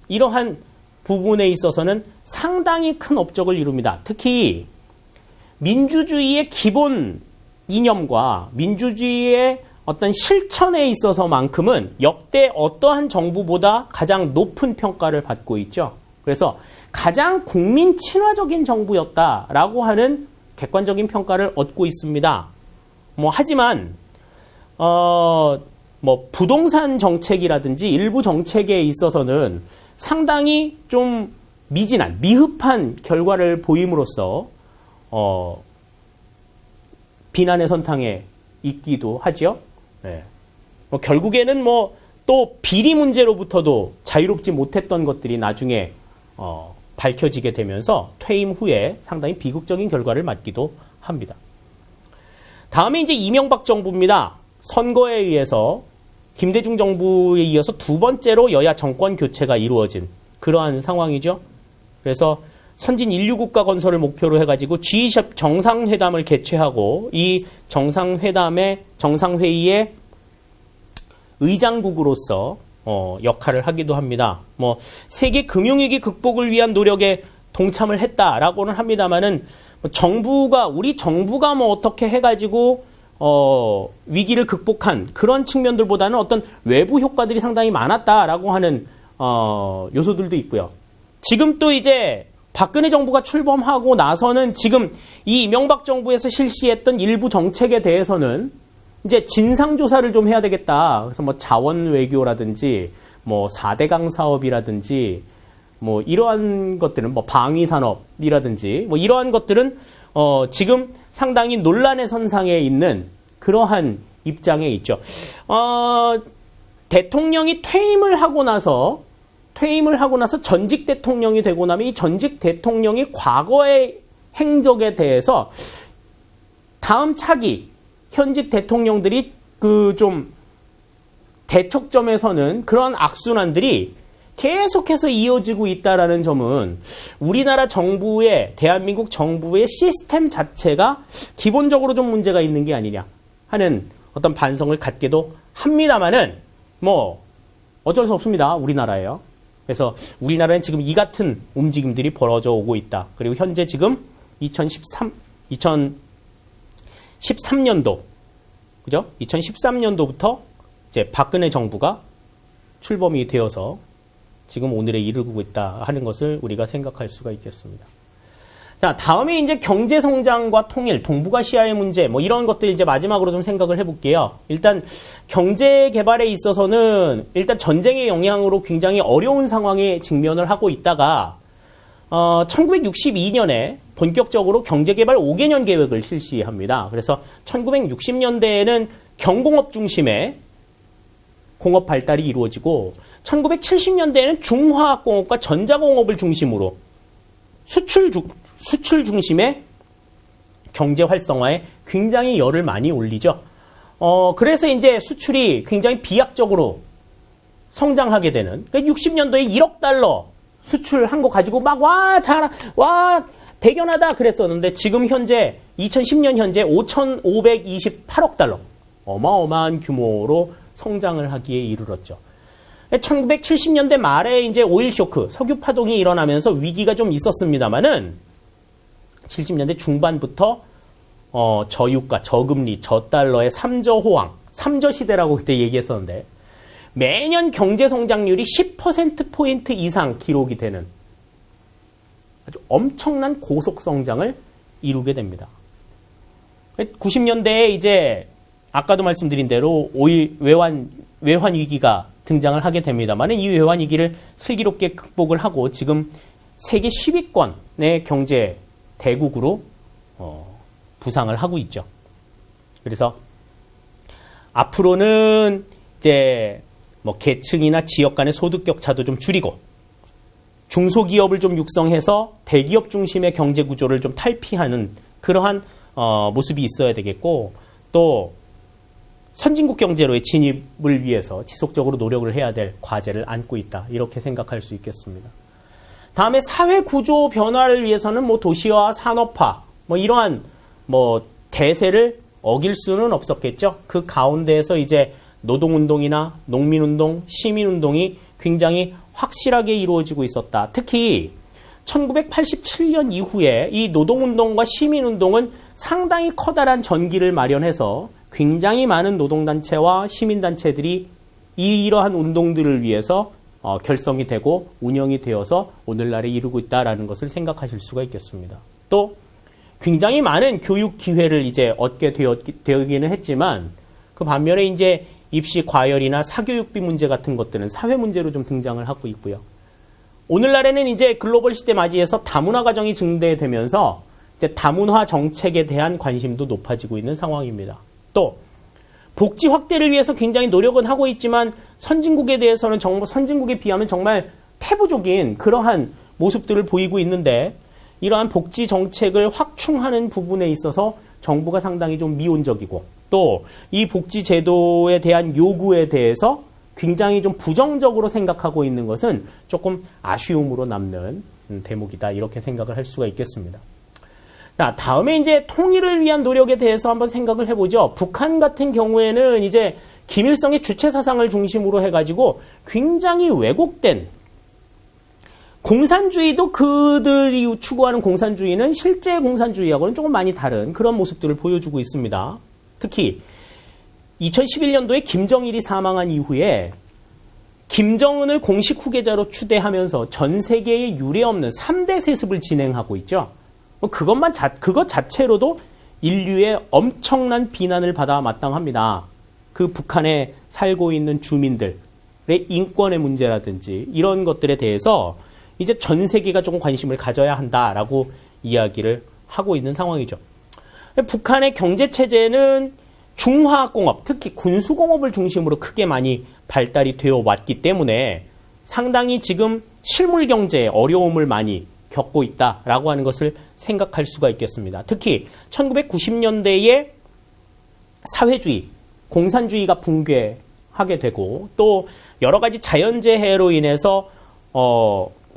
이러한 부분에 있어서는 상당히 큰 업적을 이룹니다. 특히 민주주의의 기본 이념과 민주주의의 어떤 실천에 있어서만큼은 역대 어떠한 정부보다 가장 높은 평가를 받고 있죠. 그래서 가장 국민 친화적인 정부였다라고 하는 객관적인 평가를 얻고 있습니다. 하지만 부동산 정책이라든지 일부 정책에 있어서는 상당히 좀 미흡한 결과를 보임으로써 비난의 선상에 있기도 하죠. 네. 결국에는 또 비리 문제로부터도 자유롭지 못했던 것들이 나중에 밝혀지게 되면서 퇴임 후에 상당히 비극적인 결과를 맞기도 합니다. 다음에 이제 이명박 정부입니다. 선거에 의해서 김대중 정부에 이어서 두 번째로 여야 정권 교체가 이루어진 그러한 상황이죠. 그래서 선진 인류국가 건설을 목표로 해가지고 G20 정상회담을 개최하고 이 정상회의의 의장국으로서 역할을 하기도 합니다. 뭐 세계 금융위기 극복을 위한 노력에 동참을 했다라고는 합니다만은 우리 정부가 뭐 어떻게 해가지고 위기를 극복한 그런 측면들보다는 어떤 외부 효과들이 상당히 많았다라고 하는 요소들도 있고요. 지금 또 이제 박근혜 정부가 출범하고 나서는 지금 이 이명박 정부에서 실시했던 일부 정책에 대해서는 이제 진상조사를 좀 해야 되겠다. 그래서 뭐 자원 외교라든지 뭐 4대강 사업이라든지 뭐 이러한 것들은 뭐 방위 산업이라든지 뭐 이러한 것들은 지금 상당히 논란의 선상에 있는 그러한 입장에 있죠. 대통령이 퇴임을 하고 나서 전직 대통령이 되고 나면 이 전직 대통령이 과거의 행적에 대해서 다음 차기 현직 대통령들이 그 좀 대척점에서는 그런 악순환들이 계속해서 이어지고 있다라는 점은 우리나라 정부의 대한민국 정부의 시스템 자체가 기본적으로 좀 문제가 있는 게 아니냐 하는 어떤 반성을 갖기도 합니다만은 뭐 어쩔 수 없습니다. 우리나라예요. 그래서 우리나라는 지금 이 같은 움직임들이 벌어져 오고 있다. 그리고 현재 지금 2013년도 그죠? 2013년도부터 이제 박근혜 정부가 출범이 되어서 지금 오늘에 이르고 있다 하는 것을 우리가 생각할 수가 있겠습니다. 자, 다음에 이제 경제 성장과 통일, 동북아시아의 문제, 뭐 이런 것들 이제 마지막으로 좀 생각을 해볼게요. 일단 경제 개발에 있어서는 일단 전쟁의 영향으로 굉장히 어려운 상황에 직면을 하고 있다가 1962년에 본격적으로 경제개발 5개년 계획을 실시합니다. 그래서 1960년대에는 경공업 중심의 공업 발달이 이루어지고 1970년대에는 중화학공업과 전자공업을 중심으로 수출 중심의 경제 활성화에 굉장히 열을 많이 올리죠. 그래서 이제 수출이 굉장히 비약적으로 성장하게 되는, 그러니까 60년도에 1억 달러 수출한 거 가지고 막 대견하다 그랬었는데 지금 현재 2010년 현재 5,528억 달러 어마어마한 규모로 성장을 하기에 이르렀죠. 1970년대 말에 이제 오일 쇼크, 석유 파동이 일어나면서 위기가 좀 있었습니다만은 70년대 중반부터 저유가, 저금리, 저달러의 3저 호황, 3저 시대라고 그때 얘기했었는데 매년 경제 성장률이 10%포인트 이상 기록이 되는 아주 엄청난 고속 성장을 이루게 됩니다. 90년대에 이제 아까도 말씀드린 대로 외환 위기가 등장을 하게 됩니다만 이 외환 위기를 슬기롭게 극복을 하고 지금 세계 10위권의 경제 대국으로 부상을 하고 있죠. 그래서 앞으로는 이제 뭐 계층이나 지역 간의 소득 격차도 좀 줄이고 중소기업을 좀 육성해서 대기업 중심의 경제 구조를 좀 탈피하는 그러한 모습이 있어야 되겠고 또 선진국 경제로의 진입을 위해서 지속적으로 노력을 해야 될 과제를 안고 있다. 이렇게 생각할 수 있겠습니다. 다음에 사회 구조 변화를 위해서는 뭐 도시화, 산업화, 뭐 이러한 뭐 대세를 어길 수는 없었겠죠. 그 가운데에서 이제 노동운동이나 농민운동, 시민운동이 굉장히 확실하게 이루어지고 있었다. 특히 1987년 이후에 이 노동운동과 시민운동은 상당히 커다란 전기를 마련해서 굉장히 많은 노동단체와 시민단체들이 이러한 운동들을 위해서 결성이 되고 운영이 되어서 오늘날에 이르고 있다는 것을 생각하실 수가 있겠습니다. 또 굉장히 많은 교육 기회를 이제 얻게 되기는 했지만 그 반면에 이제 입시 과열이나 사교육비 문제 같은 것들은 사회 문제로 좀 등장을 하고 있고요. 오늘날에는 이제 글로벌 시대 맞이해서 다문화 가정이 증대되면서 이제 다문화 정책에 대한 관심도 높아지고 있는 상황입니다. 또 복지 확대를 위해서 굉장히 노력은 하고 있지만 선진국에 대해서는 정말 선진국에 비하면 정말 태부적인 그러한 모습들을 보이고 있는데 이러한 복지 정책을 확충하는 부분에 있어서 정부가 상당히 좀 미온적이고 또 이 복지 제도에 대한 요구에 대해서 굉장히 좀 부정적으로 생각하고 있는 것은 조금 아쉬움으로 남는 대목이다. 이렇게 생각을 할 수가 있겠습니다. 자, 다음에 이제 통일을 위한 노력에 대해서 한번 생각을 해보죠. 북한 같은 경우에는 이제 김일성의 주체 사상을 중심으로 해가지고 굉장히 왜곡된 공산주의도 그들이 추구하는 공산주의는 실제 공산주의하고는 조금 많이 다른 그런 모습들을 보여주고 있습니다. 특히 2011년도에 김정일이 사망한 이후에 김정은을 공식 후계자로 추대하면서 전 세계에 유례없는 3대 세습을 진행하고 있죠. 그것 자체로도 인류의 엄청난 비난을 받아 마땅합니다. 그 북한에 살고 있는 주민들의 인권의 문제라든지 이런 것들에 대해서 이제 전 세계가 조금 관심을 가져야 한다라고 이야기를 하고 있는 상황이죠. 북한의 경제체제는 중화학공업, 특히 군수공업을 중심으로 크게 많이 발달이 되어 왔기 때문에 상당히 지금 실물 경제에 어려움을 많이 겪고 있다라고 하는 것을 생각할 수가 있겠습니다. 특히 1990년대에 사회주의, 공산주의가 붕괴하게 되고 또 여러 가지 자연재해로 인해서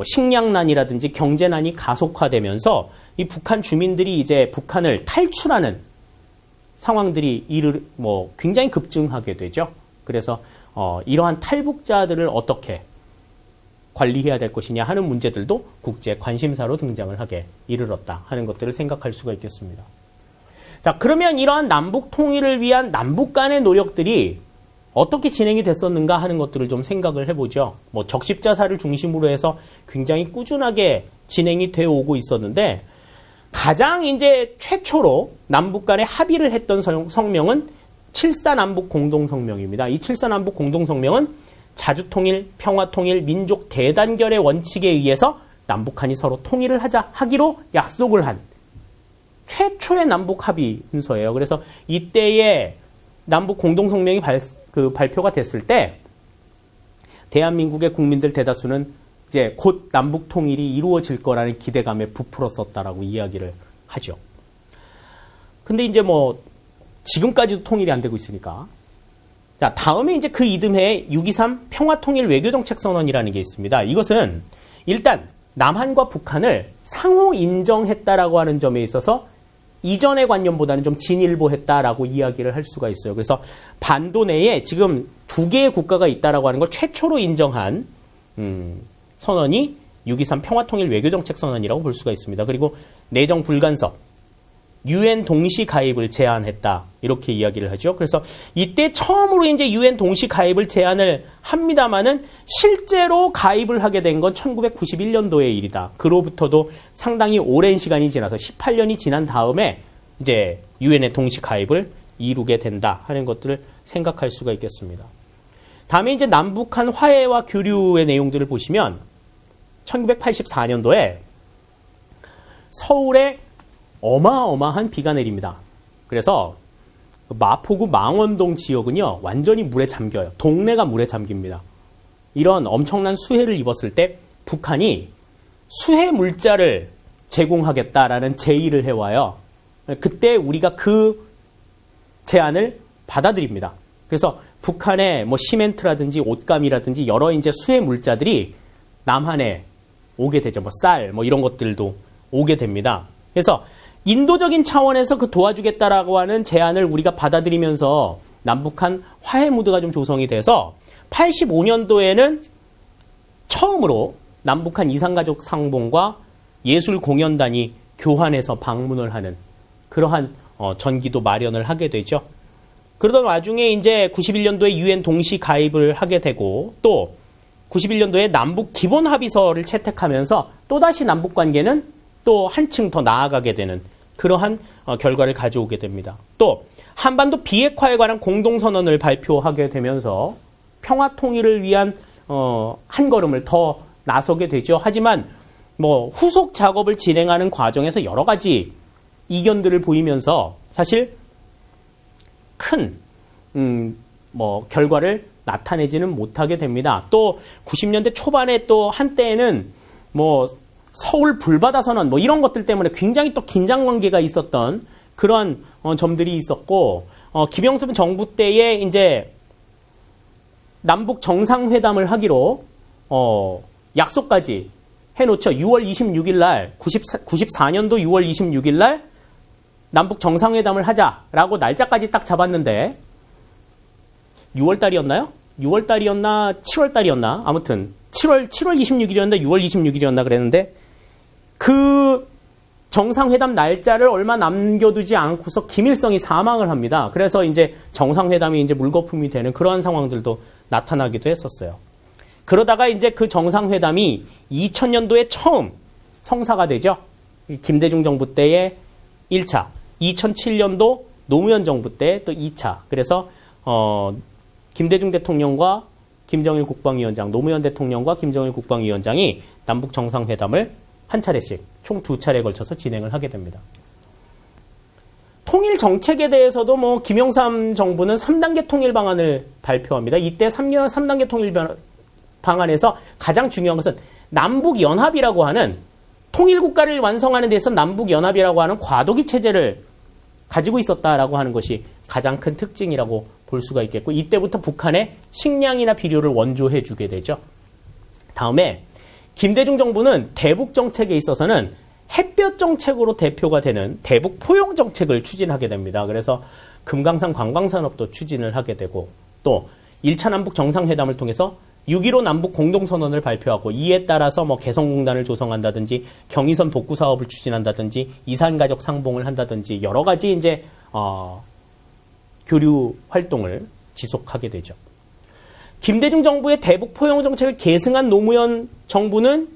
식량난이라든지 경제난이 가속화되면서 이 북한 주민들이 이제 북한을 탈출하는 상황들이 굉장히 급증하게 되죠. 그래서 이러한 탈북자들을 어떻게 관리해야 될 것이냐 하는 문제들도 국제 관심사로 등장을 하게 이르렀다 하는 것들을 생각할 수가 있겠습니다. 자, 그러면 이러한 남북 통일을 위한 남북 간의 노력들이 어떻게 진행이 됐었는가 하는 것들을 좀 생각을 해보죠. 적십자사를 중심으로 해서 굉장히 꾸준하게 진행이 되어 오고 있었는데 가장 이제 최초로 남북 간에 합의를 했던 성명은 7.4남북 공동성명입니다. 이 7.4남북 공동성명은 자주통일, 평화통일, 민족 대단결의 원칙에 의해서 남북한이 서로 통일을 하기로 약속을 한 최초의 남북 합의 문서예요. 그래서 이때의 남북 공동성명이 발표가 됐을 때 대한민국의 국민들 대다수는 이제 곧 남북 통일이 이루어질 거라는 기대감에 부풀었었다라고 이야기를 하죠. 근데 이제 지금까지도 통일이 안 되고 있으니까. 자, 다음에 이제 그 이듬해에 6.23 평화통일 외교정책선언이라는 게 있습니다. 이것은 일단 남한과 북한을 상호 인정했다라고 하는 점에 있어서 이전의 관념보다는 좀 진일보했다라고 이야기를 할 수가 있어요. 그래서 반도 내에 지금 두 개의 국가가 있다라고 하는 걸 최초로 인정한 선언이 6.23 평화통일 외교정책선언이라고 볼 수가 있습니다. 그리고 내정 불간섭, UN 동시 가입을 제안했다 이렇게 이야기를 하죠. 그래서 이때 처음으로 이제 UN 동시 가입을 제안을 합니다만은 실제로 가입을 하게 된 건 1991년도의 일이다. 그로부터도 상당히 오랜 시간이 지나서 18년이 지난 다음에 이제 UN의 동시 가입을 이루게 된다 하는 것들을 생각할 수가 있겠습니다. 다음에 이제 남북한 화해와 교류의 내용들을 보시면 1984년도에 서울에 어마어마한 비가 내립니다. 그래서 마포구 망원동 지역은요 완전히 물에 잠겨요. 동네가 물에 잠깁니다. 이런 엄청난 수해를 입었을 때 북한이 수해 물자를 제공하겠다라는 제의를 해와요. 그때 우리가 그 제안을 받아들입니다. 그래서 북한의 시멘트라든지 옷감이라든지 여러 이제 수해 물자들이 남한에 오게 되죠. 쌀 이런 것들도 오게 됩니다. 그래서 인도적인 차원에서 그 도와주겠다라고 하는 제안을 우리가 받아들이면서 남북한 화해 무드가 좀 조성이 돼서 85년도에는 처음으로 남북한 이산가족 상봉과 예술 공연단이 교환해서 방문을 하는 그러한 전기도 마련을 하게 되죠. 그러던 와중에 이제 91년도에 UN 동시 가입을 하게 되고 또 91년도에 남북 기본 합의서를 채택하면서 또다시 남북 관계는 또 한층 더 나아가게 되는 그러한 결과를 가져오게 됩니다. 또 한반도 비핵화에 관한 공동선언을 발표하게 되면서 평화 통일을 위한 한 걸음을 더 나서게 되죠. 하지만 후속 작업을 진행하는 과정에서 여러 가지 이견들을 보이면서 사실 큰 결과를 나타내지는 못하게 됩니다. 또 90년대 초반에 또 한때에는 서울 불바다 선언 이런 것들 때문에 굉장히 또 긴장 관계가 있었던 그런 점들이 있었고, 김영삼 정부 때에 이제 남북 정상회담을 하기로 약속까지 해놓죠. 6월 26일 날 94년도 6월 26일 날 남북 정상회담을 하자라고 날짜까지 딱 잡았는데 6월 달이었나요? 6월 달이었나 7월 달이었나? 아무튼 7월 26일이었나 6월 26일이었나 그랬는데 그 정상회담 날짜를 얼마 남겨두지 않고서 김일성이 사망을 합니다. 그래서 이제 정상회담이 이제 물거품이 되는 그러한 상황들도 나타나기도 했었어요. 그러다가 이제 그 정상회담이 2000년도에 처음 성사가 되죠. 김대중 정부 때의 1차, 2007년도 노무현 정부 때 또 2차. 그래서 김대중 대통령과 김정일 국방위원장, 노무현 대통령과 김정일 국방위원장이 남북 정상회담을 한 차례씩 총 2차례에 걸쳐서 진행을 하게 됩니다. 통일 정책에 대해서도 뭐 김영삼 정부는 3단계 통일 방안을 발표합니다. 이때 3단계 통일 방안에서 가장 중요한 것은 남북연합이라고 하는 통일국가를 완성하는 데서 남북연합이라고 하는 과도기 체제를 가지고 있었다라고 하는 것이 가장 큰 특징이라고 볼 수가 있겠고 이때부터 북한의 식량이나 비료를 원조해 주게 되죠. 다음에 김대중 정부는 대북 정책에 있어서는 햇볕 정책으로 대표가 되는 대북 포용 정책을 추진하게 됩니다. 그래서 금강산 관광산업도 추진을 하게 되고 또 1차 남북 정상회담을 통해서 6.15 남북 공동선언을 발표하고 이에 따라서 뭐 개성공단을 조성한다든지 경의선 복구 사업을 추진한다든지 이산가족 상봉을 한다든지 여러 가지 이제 교류 활동을 지속하게 되죠. 김대중 정부의 대북 포용 정책을 계승한 노무현 정부는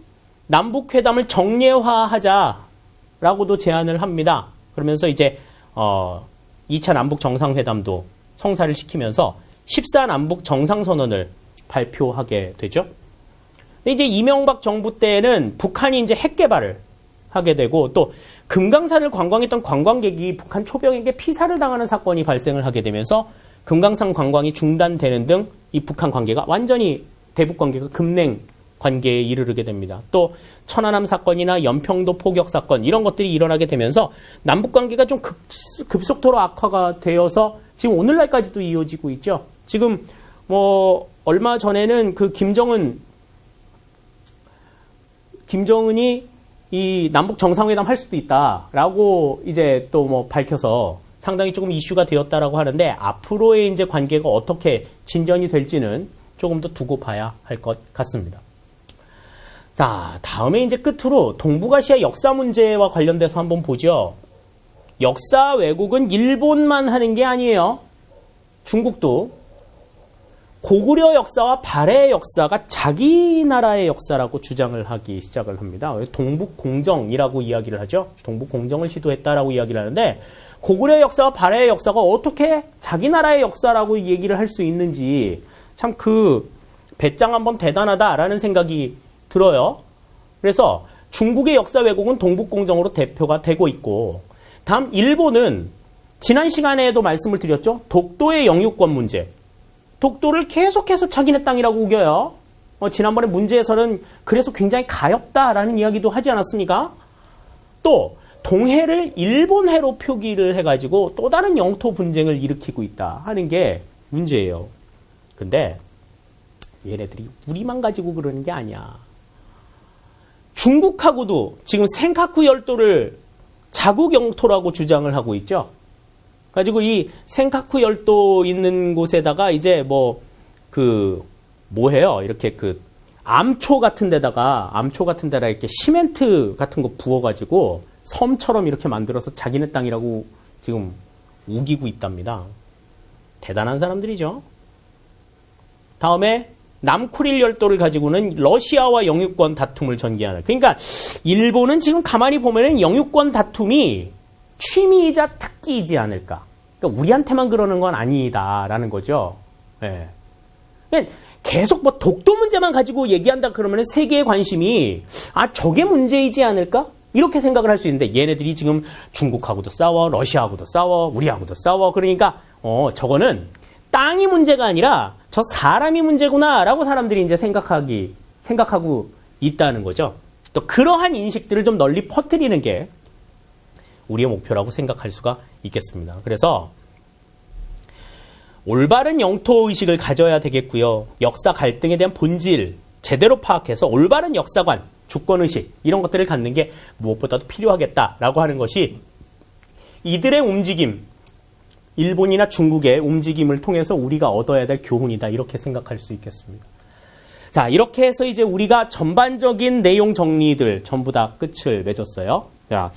남북회담을 정례화하자라고도 제안을 합니다. 그러면서 이제 2차 남북 정상회담도 성사를 시키면서 14 남북 정상선언을 발표하게 되죠. 근데 이제 이명박 정부 때는 북한이 이제 핵 개발을 하게 되고 또 금강산을 관광했던 관광객이 북한 초병에게 피살을 당하는 사건이 발생을 하게 되면서 금강산 관광이 중단되는 등 이 북한 관계가 완전히 대북 관계가 급냉 관계에 이르게 됩니다. 또 천안함 사건이나 연평도 포격 사건 이런 것들이 일어나게 되면서 남북 관계가 좀 급속도로 악화가 되어서 지금 오늘날까지도 이어지고 있죠. 지금 뭐 얼마 전에는 그 김정은이 이 남북 정상회담 할 수도 있다라고 이제 또 뭐 밝혀서 상당히 조금 이슈가 되었다라고 하는데 앞으로의 이제 관계가 어떻게 진전이 될지는 조금 더 두고 봐야 할 것 같습니다. 자, 다음에 이제 끝으로 동북아시아 역사 문제와 관련돼서 한번 보죠. 역사 왜곡은 일본만 하는 게 아니에요. 중국도 고구려 역사와 발해의 역사가 자기 나라의 역사라고 주장을 하기 시작을 합니다. 동북공정이라고 이야기를 하죠. 동북공정을 시도했다라고 이야기를 하는데 고구려 역사와 발해의 역사가 어떻게 자기 나라의 역사라고 얘기를 할 수 있는지 참 그 배짱 한번 대단하다라는 생각이 들어요. 그래서 중국의 역사 왜곡은 동북공정으로 대표가 되고 있고 다음 일본은 지난 시간에도 말씀을 드렸죠. 독도의 영유권 문제. 독도를 계속해서 자기네 땅이라고 우겨요. 지난번에 문제에서는 그래서 굉장히 가엽다라는 이야기도 하지 않았습니까? 또 동해를 일본해로 표기를 해가지고 또 다른 영토 분쟁을 일으키고 있다 하는 게 문제예요. 근데 얘네들이 우리만 가지고 그러는 게 아니야. 중국하고도 지금 센카쿠 열도를 자국 영토라고 주장을 하고 있죠. 가지고 이 센카쿠 열도 있는 곳에다가 이제 뭐해요? 이렇게 그 암초 같은 데다가 이렇게 시멘트 같은 거 부어가지고 섬처럼 이렇게 만들어서 자기네 땅이라고 지금 우기고 있답니다. 대단한 사람들이죠. 다음에 남쿠릴 열도를 가지고는 러시아와 영유권 다툼을 전개하는. 그러니까 일본은 지금 가만히 보면은 영유권 다툼이 취미이자 특기이지 않을까. 그러니까 우리한테만 그러는 건 아니다라는 거죠. 예. 계속 뭐 독도 문제만 가지고 얘기한다 그러면 세계의 관심이 저게 문제이지 않을까? 이렇게 생각을 할 수 있는데 얘네들이 지금 중국하고도 싸워, 러시아하고도 싸워, 우리하고도 싸워. 그러니까 저거는 땅이 문제가 아니라 저 사람이 문제구나라고 사람들이 이제 생각하고 있다는 거죠. 또 그러한 인식들을 좀 널리 퍼뜨리는 게 우리의 목표라고 생각할 수가 있겠습니다. 그래서 올바른 영토의식을 가져야 되겠고요. 역사 갈등에 대한 본질 제대로 파악해서 올바른 역사관, 주권의식 이런 것들을 갖는 게 무엇보다도 필요하겠다라고 하는 것이 이들의 움직임, 일본이나 중국의 움직임을 통해서 우리가 얻어야 될 교훈이다 이렇게 생각할 수 있겠습니다. 자, 이렇게 해서 이제 우리가 전반적인 내용 정리들 전부 다 끝을 맺었어요. 자,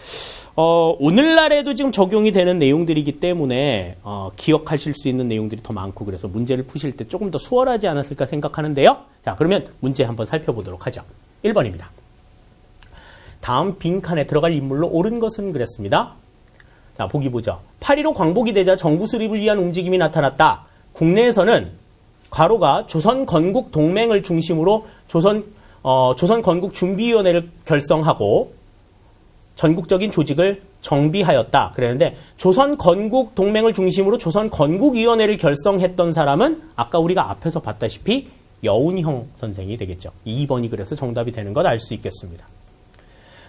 오늘날에도 지금 적용이 되는 내용들이기 때문에 기억하실 수 있는 내용들이 더 많고 그래서 문제를 푸실 때 조금 더 수월하지 않았을까 생각하는데요. 자, 그러면 문제 한번 살펴보도록 하죠. 1번입니다. 다음 빈칸에 들어갈 인물로 옳은 것은 그랬습니다. 자, 보기 보죠. 8.15 광복이 되자 정부 수립을 위한 움직임이 나타났다. 국내에서는 괄호가 조선 건국 동맹을 중심으로 조선 건국 준비위원회를 결성하고 전국적인 조직을 정비하였다. 그랬는데 조선 건국 동맹을 중심으로 조선 건국위원회를 결성했던 사람은 아까 우리가 앞에서 봤다시피 여운형 선생이 되겠죠. 2번이 그래서 정답이 되는 것 알 수 있겠습니다.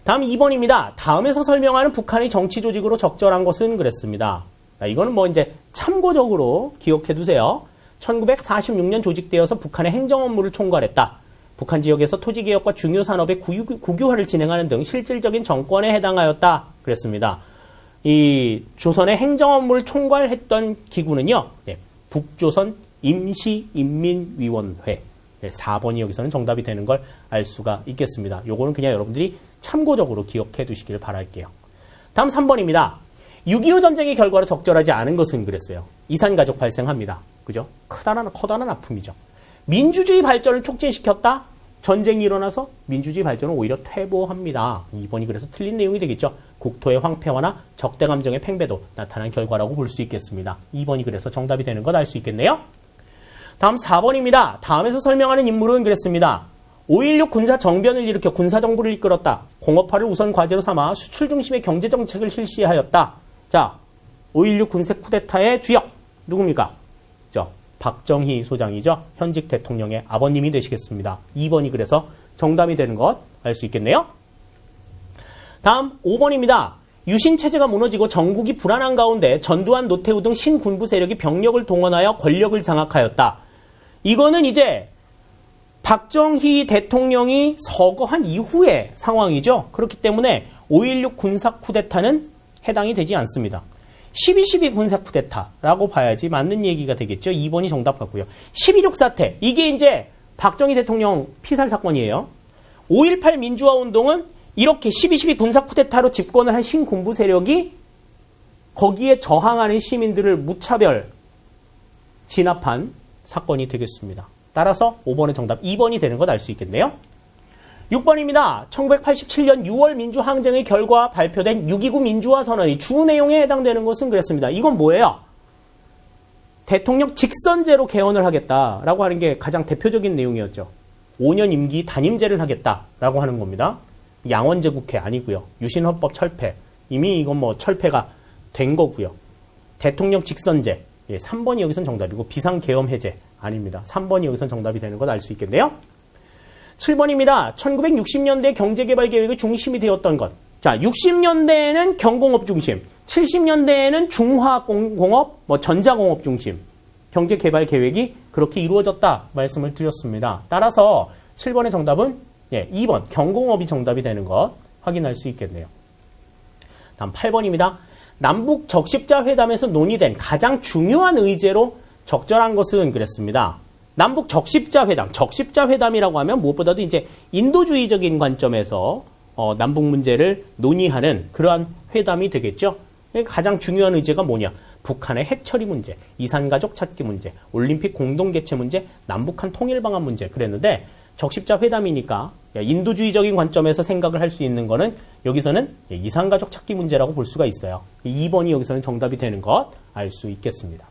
다음 2번입니다. 다음에서 설명하는 북한의 정치 조직으로 적절한 것은 그랬습니다. 자, 이거는 뭐 이제 참고적으로 기억해 두세요. 1946년 조직되어서 북한의 행정 업무를 총괄했다. 북한 지역에서 토지개혁과 중요 산업의 국유화를 진행하는 등 실질적인 정권에 해당하였다. 그랬습니다. 이 조선의 행정 업무를 총괄했던 기구는요. 네, 북조선 임시인민위원회. 4번이 여기서는 정답이 되는 걸 알 수가 있겠습니다. 요거는 그냥 여러분들이 참고적으로 기억해 두시길 바랄게요. 다음 3번입니다. 6.25 전쟁의 결과로 적절하지 않은 것은 그랬어요. 이산가족 발생합니다. 그죠? 커다란 아픔이죠. 민주주의 발전을 촉진시켰다? 전쟁이 일어나서 민주주의 발전은 오히려 퇴보합니다. 2번이 그래서 틀린 내용이 되겠죠. 국토의 황폐화나 적대 감정의 팽배도 나타난 결과라고 볼 수 있겠습니다. 2번이 그래서 정답이 되는 것 알 수 있겠네요. 다음 4번입니다. 다음에서 설명하는 인물은 그랬습니다. 5.16 군사 정변을 일으켜 군사정부를 이끌었다. 공업화를 우선 과제로 삼아 수출 중심의 경제정책을 실시하였다. 자, 5.16 군사 쿠데타의 주역 누굽니까? 박정희 소장이죠. 현직 대통령의 아버님이 되시겠습니다. 2번이 그래서 정답이 되는 것 알 수 있겠네요. 다음 5번입니다. 유신체제가 무너지고 전국이 불안한 가운데 전두환, 노태우 등 신군부 세력이 병력을 동원하여 권력을 장악하였다. 이거는 이제 박정희 대통령이 서거한 이후의 상황이죠. 그렇기 때문에 5.16 군사 쿠데타는 해당이 되지 않습니다. 12.12 군사 쿠데타라고 봐야지 맞는 얘기가 되겠죠. 2번이 정답 같고요. 12.6 사태, 이게 이제 박정희 대통령 피살 사건이에요. 5.18 민주화 운동은 이렇게 12.12 군사 쿠데타로 집권을 한 신군부 세력이 거기에 저항하는 시민들을 무차별 진압한 사건이 되겠습니다. 따라서 5번의 정답 2번이 되는 것 알 수 있겠네요. 6번입니다. 1987년 6월 민주항쟁의 결과 발표된 6.29 민주화 선언의 주 내용에 해당되는 것은 그랬습니다. 이건 뭐예요? 대통령 직선제로 개헌을 하겠다라고 하는 게 가장 대표적인 내용이었죠. 5년 임기 단임제를 하겠다라고 하는 겁니다. 양원제 국회 아니고요. 유신헌법 철폐. 이미 이건 뭐 철폐가 된 거고요. 대통령 직선제. 3번이 여기선 정답이고 비상계엄 해제 아닙니다. 3번이 여기선 정답이 되는 것 알 수 있겠네요. 7번입니다. 1960년대 경제개발 계획의 중심이 되었던 것. 자, 60년대에는 경공업 중심, 70년대에는 중화공업, 전자공업 중심. 경제개발 계획이 그렇게 이루어졌다 말씀을 드렸습니다. 따라서 7번의 정답은 2번 경공업이 정답이 되는 것 확인할 수 있겠네요. 다음 8번입니다. 남북 적십자 회담에서 논의된 가장 중요한 의제로 적절한 것은 그랬습니다. 남북 적십자 회담이라고 하면 무엇보다도 이제 인도주의적인 관점에서 남북 문제를 논의하는 그러한 회담이 되겠죠. 가장 중요한 의제가 뭐냐? 북한의 핵처리 문제, 이산가족 찾기 문제, 올림픽 공동개최 문제, 남북한 통일 방안 문제 그랬는데 적십자 회담이니까 인도주의적인 관점에서 생각을 할 수 있는 거는 여기서는 이산가족 찾기 문제라고 볼 수가 있어요. 2번이 여기서는 정답이 되는 것 알 수 있겠습니다.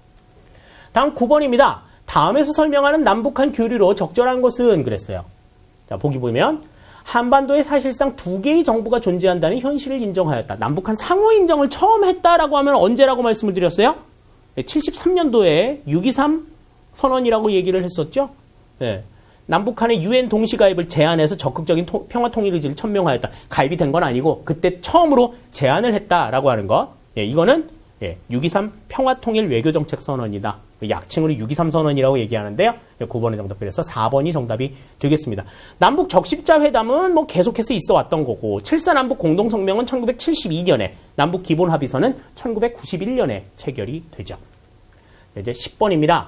다음 9번입니다. 다음에서 설명하는 남북한 교류로 적절한 것은 그랬어요. 자, 보기 보면 한반도에 사실상 두 개의 정부가 존재한다는 현실을 인정하였다. 남북한 상호 인정을 처음 했다라고 하면 언제라고 말씀을 드렸어요? 73년도에 6.23 선언이라고 얘기를 했었죠. 네. 남북한의 UN 동시가입을 제안해서 적극적인 평화통일 의지를 천명하였다. 가입이 된 건 아니고 그때 처음으로 제안을 했다라고 하는 것. 예, 이거는 6.23 평화통일 외교정책 선언이다. 약칭으로 6.23 선언이라고 얘기하는데요. 9번의 정답표에서 4번이 정답이 되겠습니다. 남북 적십자 회담은 뭐 계속해서 있어 왔던 거고 7.4 남북 공동성명은 1972년에 남북 기본 합의서는 1991년에 체결이 되죠. 이제 10번입니다.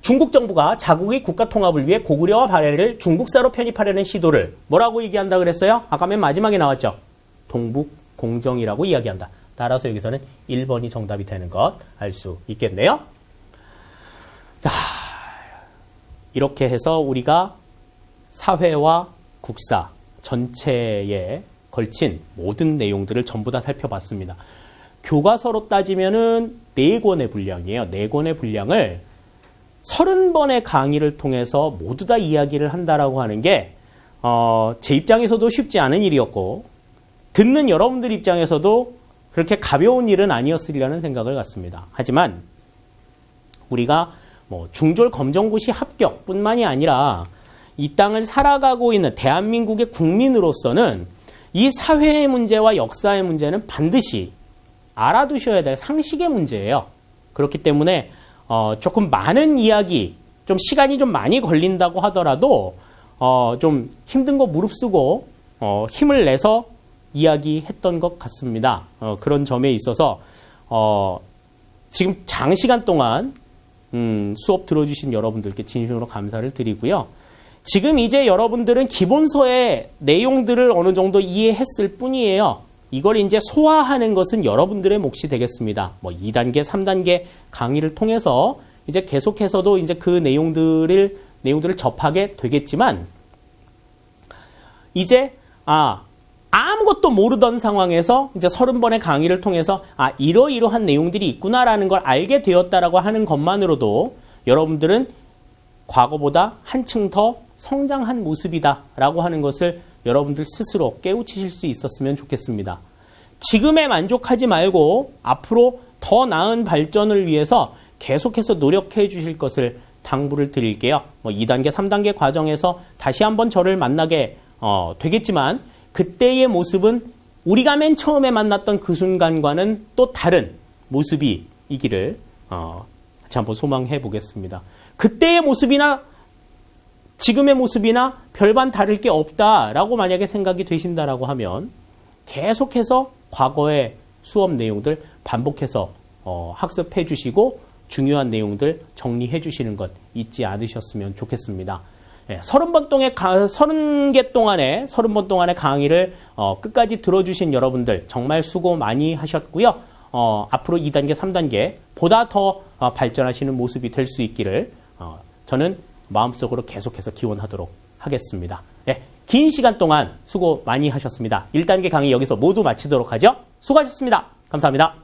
중국 정부가 자국의 국가 통합을 위해 고구려와 발해를 중국사로 편입하려는 시도를 뭐라고 얘기한다 그랬어요? 아까 맨 마지막에 나왔죠. 동북 공정이라고 이야기한다. 따라서 여기서는 1번이 정답이 되는 것 알 수 있겠네요. 자, 이렇게 해서 우리가 사회와 국사 전체에 걸친 모든 내용들을 전부 다 살펴봤습니다. 교과서로 따지면은 4권의 분량이에요. 4권의 분량을 30번의 강의를 통해서 모두 다 이야기를 한다라고 하는 게, 제 입장에서도 쉽지 않은 일이었고, 듣는 여러분들 입장에서도 그렇게 가벼운 일은 아니었으리라는 생각을 갖습니다. 하지만, 우리가 중졸 검정고시 합격뿐만이 아니라, 이 땅을 살아가고 있는 대한민국의 국민으로서는 이 사회의 문제와 역사의 문제는 반드시 알아두셔야 될 상식의 문제예요. 그렇기 때문에, 조금 많은 이야기, 좀 시간이 좀 많이 걸린다고 하더라도, 좀 힘든 거 무릅쓰고, 힘을 내서 이야기했던 것 같습니다. 그런 점에 있어서, 지금 장시간 동안, 수업 들어주신 여러분들께 진심으로 감사를 드리고요. 지금 이제 여러분들은 기본서의 내용들을 어느 정도 이해했을 뿐이에요. 이걸 이제 소화하는 것은 여러분들의 몫이 되겠습니다. 2단계, 3단계 강의를 통해서 이제 계속해서도 이제 그 내용들을 접하게 되겠지만, 이제, 아무것도 모르던 상황에서 이제 30번의 강의를 통해서, 이러이러한 내용들이 있구나라는 걸 알게 되었다라고 하는 것만으로도 여러분들은 과거보다 한층 더 성장한 모습이다라고 하는 것을 여러분들 스스로 깨우치실 수 있었으면 좋겠습니다. 지금에 만족하지 말고 앞으로 더 나은 발전을 위해서 계속해서 노력해 주실 것을 당부를 드릴게요. 2단계, 3단계 과정에서 다시 한번 저를 만나게 되겠지만 그때의 모습은 우리가 맨 처음에 만났던 그 순간과는 또 다른 모습이기를 같이 한번 소망해 보겠습니다. 그때의 모습이나 지금의 모습이나 별반 다를 게 없다라고 만약에 생각이 되신다라고 하면 계속해서 과거의 수업 내용들 반복해서 학습해 주시고 중요한 내용들 정리해 주시는 것 잊지 않으셨으면 좋겠습니다. 30개 동안의 강의를 끝까지 들어주신 여러분들 정말 수고 많이 하셨고요. 앞으로 2단계, 3단계 보다 더 발전하시는 모습이 될 수 있기를 저는 마음속으로 계속해서 기원하도록 하겠습니다. 긴 시간 동안 수고 많이 하셨습니다. 1단계 강의 여기서 모두 마치도록 하죠. 수고하셨습니다. 감사합니다.